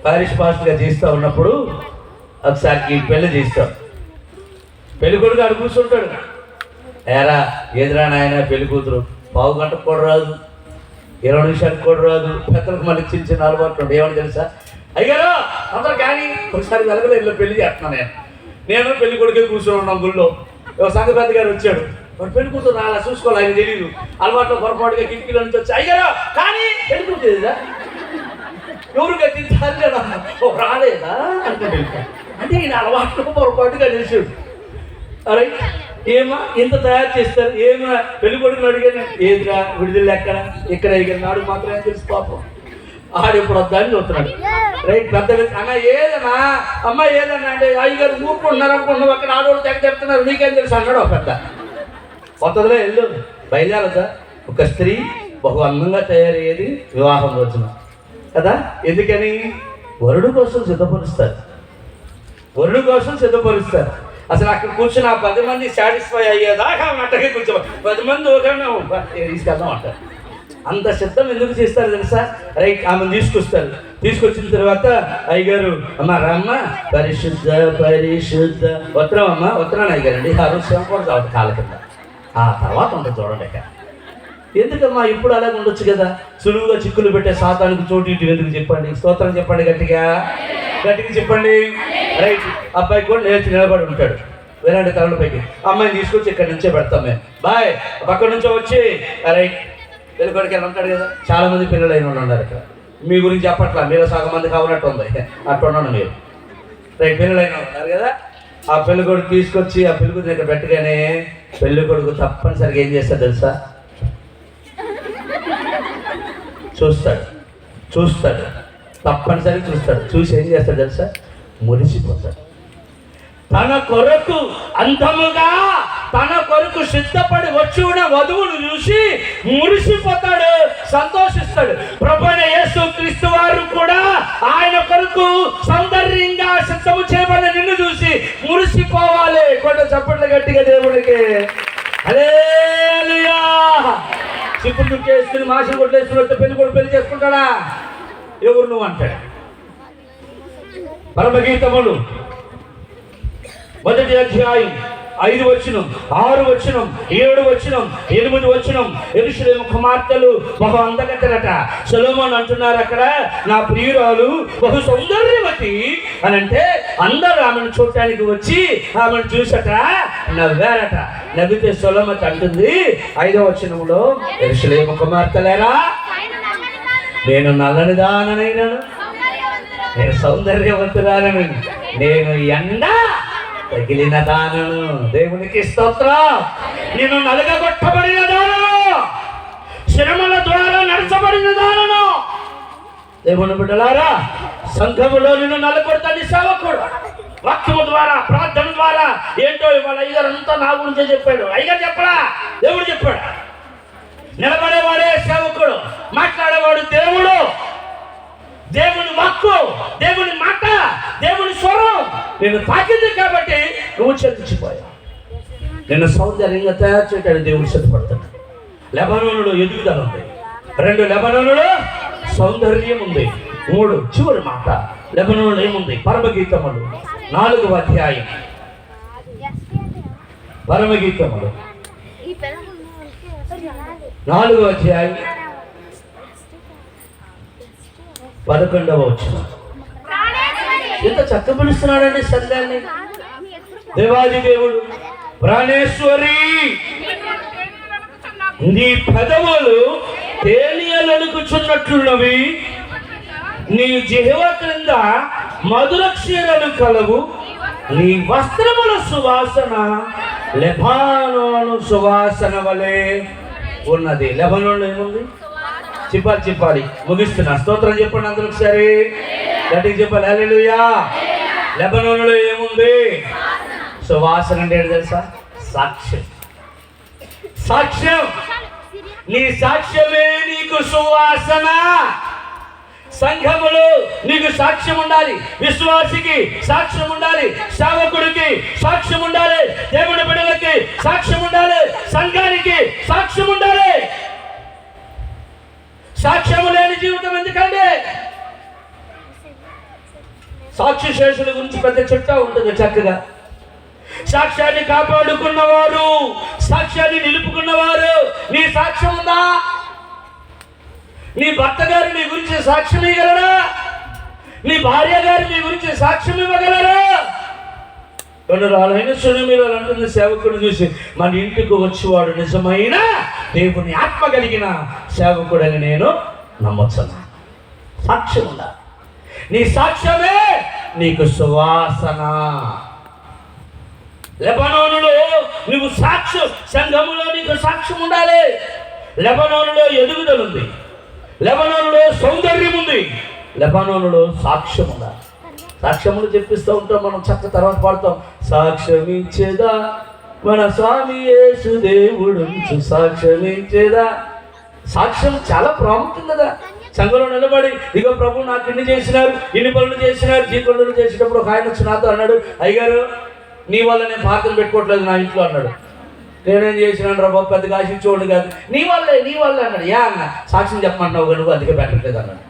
పారిష్ పాస్టర్గా చేస్తూ ఉన్నప్పుడు ఒకసారి ఈ పెళ్లి చేస్తాం. పెళ్లి కొడుకు ఆడు కూర్చుంటాడు. ఏరా ఎదురా నాయన పెళ్లి కూతురు 1/2 గంటకు కూడా రాదు, 20 నిమిషాలకు కూడా రాదు. పెద్దలకు మళ్ళీ చిన్న చిన్న అలవాట్లు ఉంటాయి. ఏమని తెలుసా? అయ్యారో అందరు కానీ ఒకసారి వెలగలో ఇల్లు పెళ్లి చేస్తున్నాను. నేను పెళ్లి కొడుకే కూర్చొని ఉన్నాం గుళ్ళో. సంఘ పెద్ద గారు వచ్చాడు. వాడు పెళ్లి కూతురు అలా చూసుకోవాలి, ఆయన తెలియదు. అలవాట్లో పొరపాటుగా కిటికీల నుంచి వచ్చి అయ్యారో కానీ పెళ్లి కూతురుదా ఎవరు కట్టించాలి కదా రాలేదా అంటే ఈయన అలవాట్లో పొరపాటుగా తెలిసాడు. అరే ఏమా ఇంత తయారు చేస్తారు, ఏమా పెళ్లి కొడుకుని అడిగాను. ఏదిరా విడుదల ఎక్కడ ఇక్కడ ఇక్కడ నాడు మాత్రమే తెలుసు పాపం. ఆడు ఇప్పుడు వద్దని చూస్తున్నాడు. రైట్ పెద్ద అన్న ఏదన్నా అమ్మ ఏదన్నా అంటే అయ్యగారు ఊపుకుంటున్నారు అనుకుంటున్నావు, అక్కడ ఆడవాళ్ళు తెగ చెప్తున్నారు, నీకేం తెలుసు అన్నాడు ఒక పెద్ద. కొత్తదిలో వెళ్ళు బయలుదేరదా. ఒక స్త్రీ బహు అందంగా తయారయ్యేది వివాహం రోజున కదా. ఎందుకని? వరుడు కోసం సిద్ధపరుస్తారు, వరుడు కోసం సిద్ధపరుస్తారు. అసలు అక్కడ కూర్చుని ఆ 10 మంది సాటిస్ఫై అయ్యేదాకా అట్టగే కూర్చో 10 మంది ఒకనే తీసుకెళ్దాం అంటారు. అంత సిద్ధం ఎందుకు చేస్తారు తెలుసా? రైట్ ఆమెను తీసుకొస్తారు. తీసుకొచ్చిన తర్వాత అయ్యగారు అమ్మ రామ్మ పరిశుద్ధ పరిశుద్ధ ఉత్తరం అమ్మ ఉత్తరాన్ని అయ్యగారండి ఆ రోజు శ్రమ కూడా చాలు కాళ్ళ కింద. ఆ తర్వాత ఉంటుంది చూడండి. ఎందుకమ్మా ఇప్పుడు అలాగే ఉండొచ్చు కదా, సులువుగా చిక్కులు పెట్టే సాతానికి చోటు ఇటు ఎందుకు చెప్పండి? స్తోత్రం చెప్పండి గట్టిగా, గట్టిగా చెప్పండి. రైట్ అబ్బాయి కూడా లేచి నిలబడి ఉంటాడు. వేరే తలల పైకి అమ్మాయిని తీసుకొచ్చి ఇక్కడ నుంచే పెడతాం మేము. బాయ్ పక్క నుంచో వచ్చి రైట్ పెళ్ళికొడికి వెళ్ళి ఉంటాడు కదా. చాలా మంది పిల్లలు అయిన వాళ్ళు ఉన్నారు ఇక్కడ. మీ గురించి చెప్పట్లా, మీరు సగం మంది కావాలట్టు ఉంది, అట్టు ఉన్నాను మీరు. రైట్ పిల్లలు అయిన ఉన్నారు కదా. ఆ పెళ్లి కొడుకు తీసుకొచ్చి ఆ పెళ్లి కొడుకు దగ్గర పెట్టగానే పెళ్లి కొడుకు తప్పనిసరిగా ఏం చేస్తాడు తెలుసా? చూస్తాడు, చూస్తాడు, తప్పనిసరిగా చూస్తాడు. చూసి ఏం చేస్తాడు తెలుసా? మురిసిపోతాడు. తన కొరకు అంతముగా తన కొరకు సిద్ధపడి వచ్చి ఉన్న వధువును చూసి మురిసిపోతాడు, సంతోషిస్తాడు. ప్రభువైన యేసు క్రీస్తు వారు కూడా ఆయన కొరకు సౌందర్యంగా సిద్ధము చేయబడిన నిన్ను చూసి మురిసిపోవాలి. కొంత చప్పట్లు గట్టిగా దేవుడికి హల్లెలూయా. చిప్పుడు చుట్టూ వేసుకుని మాసం కొట్టేసుకుని పెళ్లి కూడా పెళ్లి చేసుకుంటాడా? ఎవరు నువ్వు అంటాడు. పరమగీతములు 1వ అధ్యాయం 5 వచనం 6 వచనం 7 వచనం 8 వచనం యెరూషలేము కుమార్తెలు బహు అందగత్తెలట. సొలొమోను అంటున్నారు అక్కడ, నా ప్రియురాలు బహు సౌందర్యవతి అని అంటే అందరూ ఆమెను చూడటానికి వచ్చి ఆమెను చూసట నవ్వారట. నవ్వితే సొలొమోను అంటుంది 5వ వచనంలో, యెరూషలేము కుమార్తెలారా నేను నల్లని దాననైనను, నేను సౌందర్యవంతురాలను, నేను ఎండ తగిలిన దానను. దేవునికి స్తోత్రం. నేను నలగగొట్టబడిన దానను, శ్రమల ద్వారా నడచబడిన దానను. దేవుని బిడ్డలారా, సంఘములో నిన్ను నలగొడతాను సేవకుడు. వాక్యము ద్వారా ప్రార్థన ద్వారా ఏంటో ఇవాళ అయ్యగారు అంతా నా గురించే చెప్పాడు. అయ్యగారు చెప్పడా, దేవుడు చెప్పాడు. నిలబడేవాడే సేవకుడు, మాట్లాడేవాడు దేవుడు. దేవుని వాక్కు, దేవుని మాట, దేవుని స్వరం నేను తాకింది కాబట్టి నువ్వు చెల్లించిపోయావు. నేను సౌందర్యంగా తయారు చేయడానికి దేవుడు సిద్ధపడతాడు. లెబనోనులో ఎదుగుదల ఉంది. 2 లెబనోనులో సౌందర్యం ఉంది. 3 చివరి మాట లెబనోనులో ఏముంది? పరమగీతములు 4వ అధ్యాయం. పరమగీతములు 4వ అధ్యాయం 11వ వచనం. ఎంత చక్క పిలుస్తున్నాడండి సంఘాన్ని. దేవాది దేవుడు, ప్రాణేశ్వరి నీ పెదవులు తేలియలనుకుచున్నట్లున్నవి, నీ జిహ్వ క్రింద మధుర క్షీరలు కలవు, నీ వస్త్రముల సువాసన లెబానోను సువాసన వలె ఉన్నది. లెబానోన్లో ఏముంది? చెప్పాలి. ముగిస్తున్నా. స్తోత్రం చెప్పండి అందరూ ఒకసారి గట్టిగా చెప్పాలి. హల్లెలూయా. లెబానోన్లో ఏముంది? సువాసన అంటే ఏంటి తెలుసా? సాక్ష్యం. నీ సాక్ష్యమే నీకు సువాసన. సంఘములో నీకు సాక్ష్యం ఉండాలి, విశ్వాసికి సాక్ష్యం ఉండాలి, సేవకుడికి సాక్ష్యం ఉండాలి, దేవుని బిడ్డలకి సాక్ష్యం ఉండాలి, సంఘానికి సాక్ష్యం ఉండాలి. సాక్ష్యము లేని జీవితం ఎందుకండి? సాక్షి శేషుల గురించి పెద్ద చెప్తా ఉంటుంది చక్కగా. సాక్ష్యాన్ని కాపాడుకున్నవారు, సాక్ష్యాన్ని నిలుపుకున్నవారు. నీ సాక్ష్యం ఉందా? నీ భర్త గారు నీ గురించి సాక్ష్యం ఇవ్వగలరా? నీ భార్య గారు నీ గురించి సాక్ష్యం ఇవ్వగలరా? కొందరు సునీలో అంటుంది సేవకుడు చూసి, మన ఇంటికి వచ్చేవాడు నిజమైన దేవుని ఆత్మ కలిగిన సేవకుడని నేను నమ్మొచ్చున్నా. సాక్ష్యం ఉందా? నీ సాక్ష్యమే నీకు సువాసన. లెబానోనులో నువ్వు సాక్ష్యం, సంఘములో నీకు సాక్ష్యం ఉండాలి. లెబానోనులో ఎదుగుదల ఉంది, లెబానోనులో సౌందర్యం ఉంది, లెబానోనులో సాక్ష్యం ఉండాలి. సాక్ష్యములు చెప్పిస్తూ ఉంటాం మనం, చక్క తర్వాత పాడుతాం. సాక్ష్యమిచ్చేదా మన స్వామి యేసు దేవుడు, సాక్ష్యమిచ్చేదా. సాక్ష్యం చాలా ప్రాముఖ్యం కదా. సంఘంలో నిలబడి, ఇగో ప్రభు నాకు ఇన్ని చేసినారు, ఇన్ని పనులు చేసినారు. ఈ పనులు చేసేటప్పుడు ఒక ఆయన వచ్చి నాతో అన్నాడు, అయ్యగారు నీ వల్ల నేను ప్రార్థన పెట్టుకోవట్లేదు నా ఇంట్లో అన్నాడు. నేనేం చేసినాను రా బాబు, పెద్దగా ఆశించోడు కాదు, నీ వల్లే అన్నాడు. అన్న సాక్ష్యం చెప్పమంటున్నావు నువ్వు, అందుకే పెట్టట్లేదు అన్నాడు.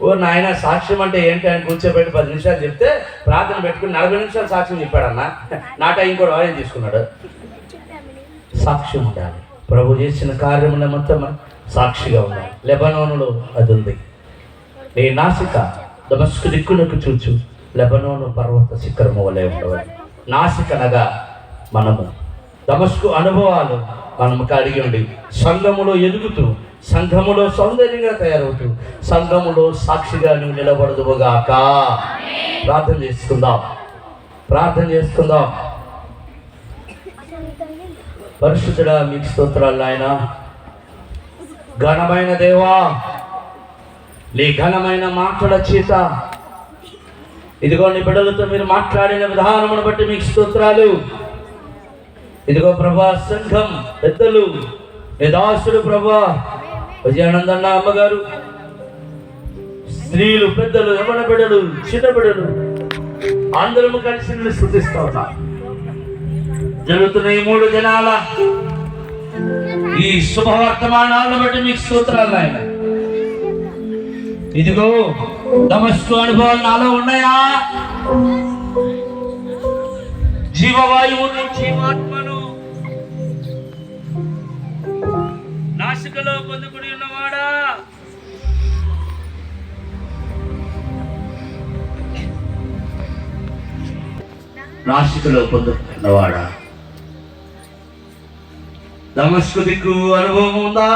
ఓ నాయన, సాక్ష్యం అంటే ఏంటి అని కూర్చోబెట్టి 10 నిమిషాలు చెప్తే ప్రార్థన పెట్టుకుని 40 నిమిషాలు సాక్ష్యం చెప్పాడన్న. నా టైం కూడా ఆయన తీసుకున్నాడు. సాక్ష్యం ఉండాలి. ప్రభు చేసిన కార్యముల మొత్తం సాక్షిగా ఉండాలి. లెబానోనులో అది ఉంది. నీ నాసిక దమస్కు దిక్కునకు చూచు, లెబానోను పర్వత శిఖరము వలె ఉండవాలి. నాసికనగా మనము దమస్కు అనుభవాలు మనము కలిగి ఉండి, సంఘములో ఎదుగుతూ, సంఘములో సౌందర్యంగా తయారవుతూ, సంఘములో సాక్షిగా నువ్వు నిలబడదువుగాక. ప్రార్థన చేసుకుందాం. పరిశుద్ధుడా, మీకు స్తోత్రాలు నాయన. ఘనమైన దేవా, నీ ఘనమైన మాటల చేత ఇదిగో నీ బిడ్డలతో మీరు మాట్లాడిన విధానమును బట్టి మీకు స్తోత్రాలు. ఇదిగో ప్రభా, సంఘం పెద్దలు, నీ దాసుడు ప్రభా విజయానందన్న అమ్మగారు, స్త్రీలు, పెద్దలు, యవ్వన బిడ్డలు, చిన్న బిడ్డలు అందరము కలిసి నిన్ను స్తుతిస్తా ఉన్నా. జరుగుతున్న ఈ 3 దినాల ఈ శుభవర్తమానాలను బట్టి మీకు స్తోత్రాలు ఆయన. ఇదిగో దమస్కు అనుభవాలు నాలో ఉన్నాయా? జీవవాయువు జీవాత్మను నాసికలో పొందుకుని ఉన్నవాడా, నాసికలో పొందుకున్నవాడా, దమస్కు దిక్కు అనుభవం ఉందా?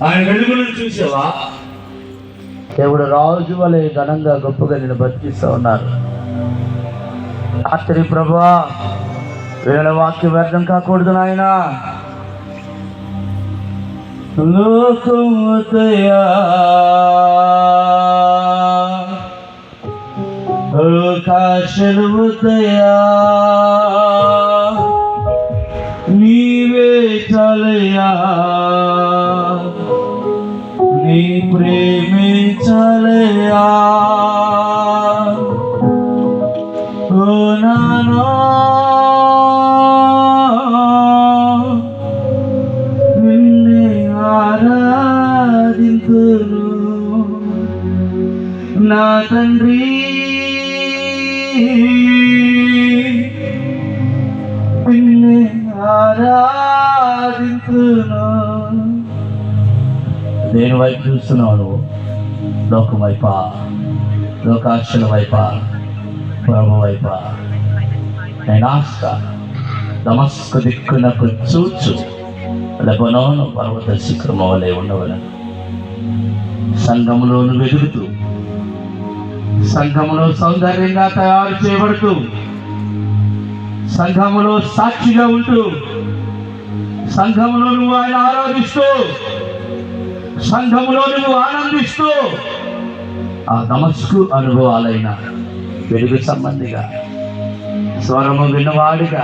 ఆయన వెలుగులను చూసావా? దేవుడు రాజు వలె ఘనంగా గొప్పగా నేను బతికిస్తూ ఉన్నారు. రాత్రి ప్రభా, వేళ వాక్యం వ్యర్థం కాకూడదు నాయన. లోకముతయా ఆకాశముతయా నీవే చాలయా, నీ ప్రేమే చాలయా. ఓ నానా నిన్నే ఆరాధింతును నా తండ్రి, నిన్నే ఆరాధింతును. దేని వైపు చూస్తున్నావు నువ్వు? లోకం వైపా, లోకాశల వైపా, ప్రభు వైపా నేను ఆశ దమస్కు దిక్కునకు చూచు లెబనోను పర్వత శిఖరము వలె ఉండవలను. సంఘములోను వెలుగుతూ, సంఘములో సౌందర్యంగా తయారు చేయబడుతూ, సంఘములో సాక్షిగా ఉంటూ, సంఘములో నువ్వు ఆయన ఆరాధిస్తూ, సంఘములో నువ్వు ఆనందిస్తూ, ఆ దమస్కు అనుభవాలైన వెలుగు సంబంధిగా, స్వరము విన్నవాడిగా,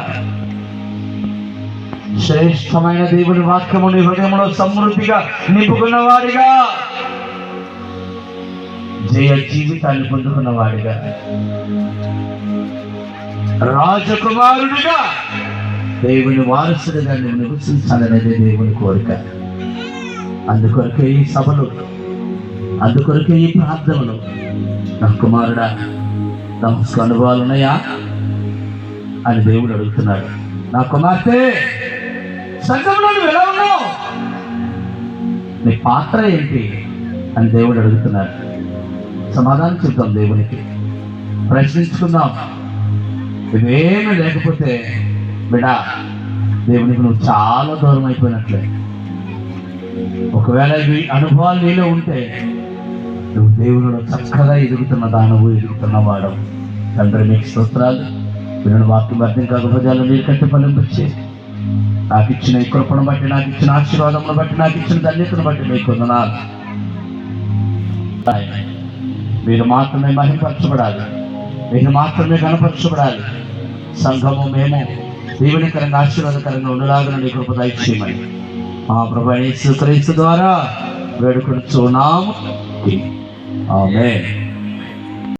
శ్రేష్టమైన దేవుని వాక్యము నీ హృదయంలో సమృద్ధిగా నింపుకున్నవాడిగా, జయ జీవితాన్ని పొందుకున్నవాడిగా, రాజకుమారుడిగా, దేవుని వారసుడిగా నువ్వు నివసించాలనేది దేవుని కోరిక. అందుకొరకే ఈ సభలు, అందుకొరకే ఈ ప్రార్థనలు. నా కుమారుడా, నమస్కు అనుభవాలు ఉన్నాయా అని దేవుడు అడుగుతున్నాడు. నా కుమార్తె, సంఘంలో నువ్వు ఎలా ఉన్నావు, నీ పాత్ర ఏంటి అని దేవుడు అడుగుతున్నాడు. సమాధానం చెప్తాం దేవునికి, ప్రశ్నించుకుందాం. ఇవేమీ లేకపోతే బిడా దేవునికి నువ్వు చాలా దూరం అయిపోయినట్లే. ఒకవేళ ఇవి అనుభవాలు నీలో ఉంటే నువ్వు దేవుడు చక్కగా ఎదుగుతున్న దానవు, ఎదుగుతున్న వాడవు. తండ్రి మీకు స్తోత్రాలు. వినడు వాక్యం అర్థం కాకపోతే నీరు కట్టి ఫలింపచ్చే. నాకు ఇచ్చిన ఈ కృపను బట్టి, నాకు ఇచ్చిన ఆశీర్వాదమును బట్టి, నాకు ఇచ్చిన ధన్యతను బట్టి మీకు వందనాలు. మీరు మాత్రమే మహిమపరచబడాలి, మీరు మాత్రమే కనపరచబడాలి. సంఘము మేము దీవెనకరంగా ఆశీర్వాదకరంగా ఉండలాగా నీ కృప దయచేయమని మా ప్రభువైన యేసు క్రీస్తు ద్వారా వేడుకొనుచున్నాము. ఆమేన్.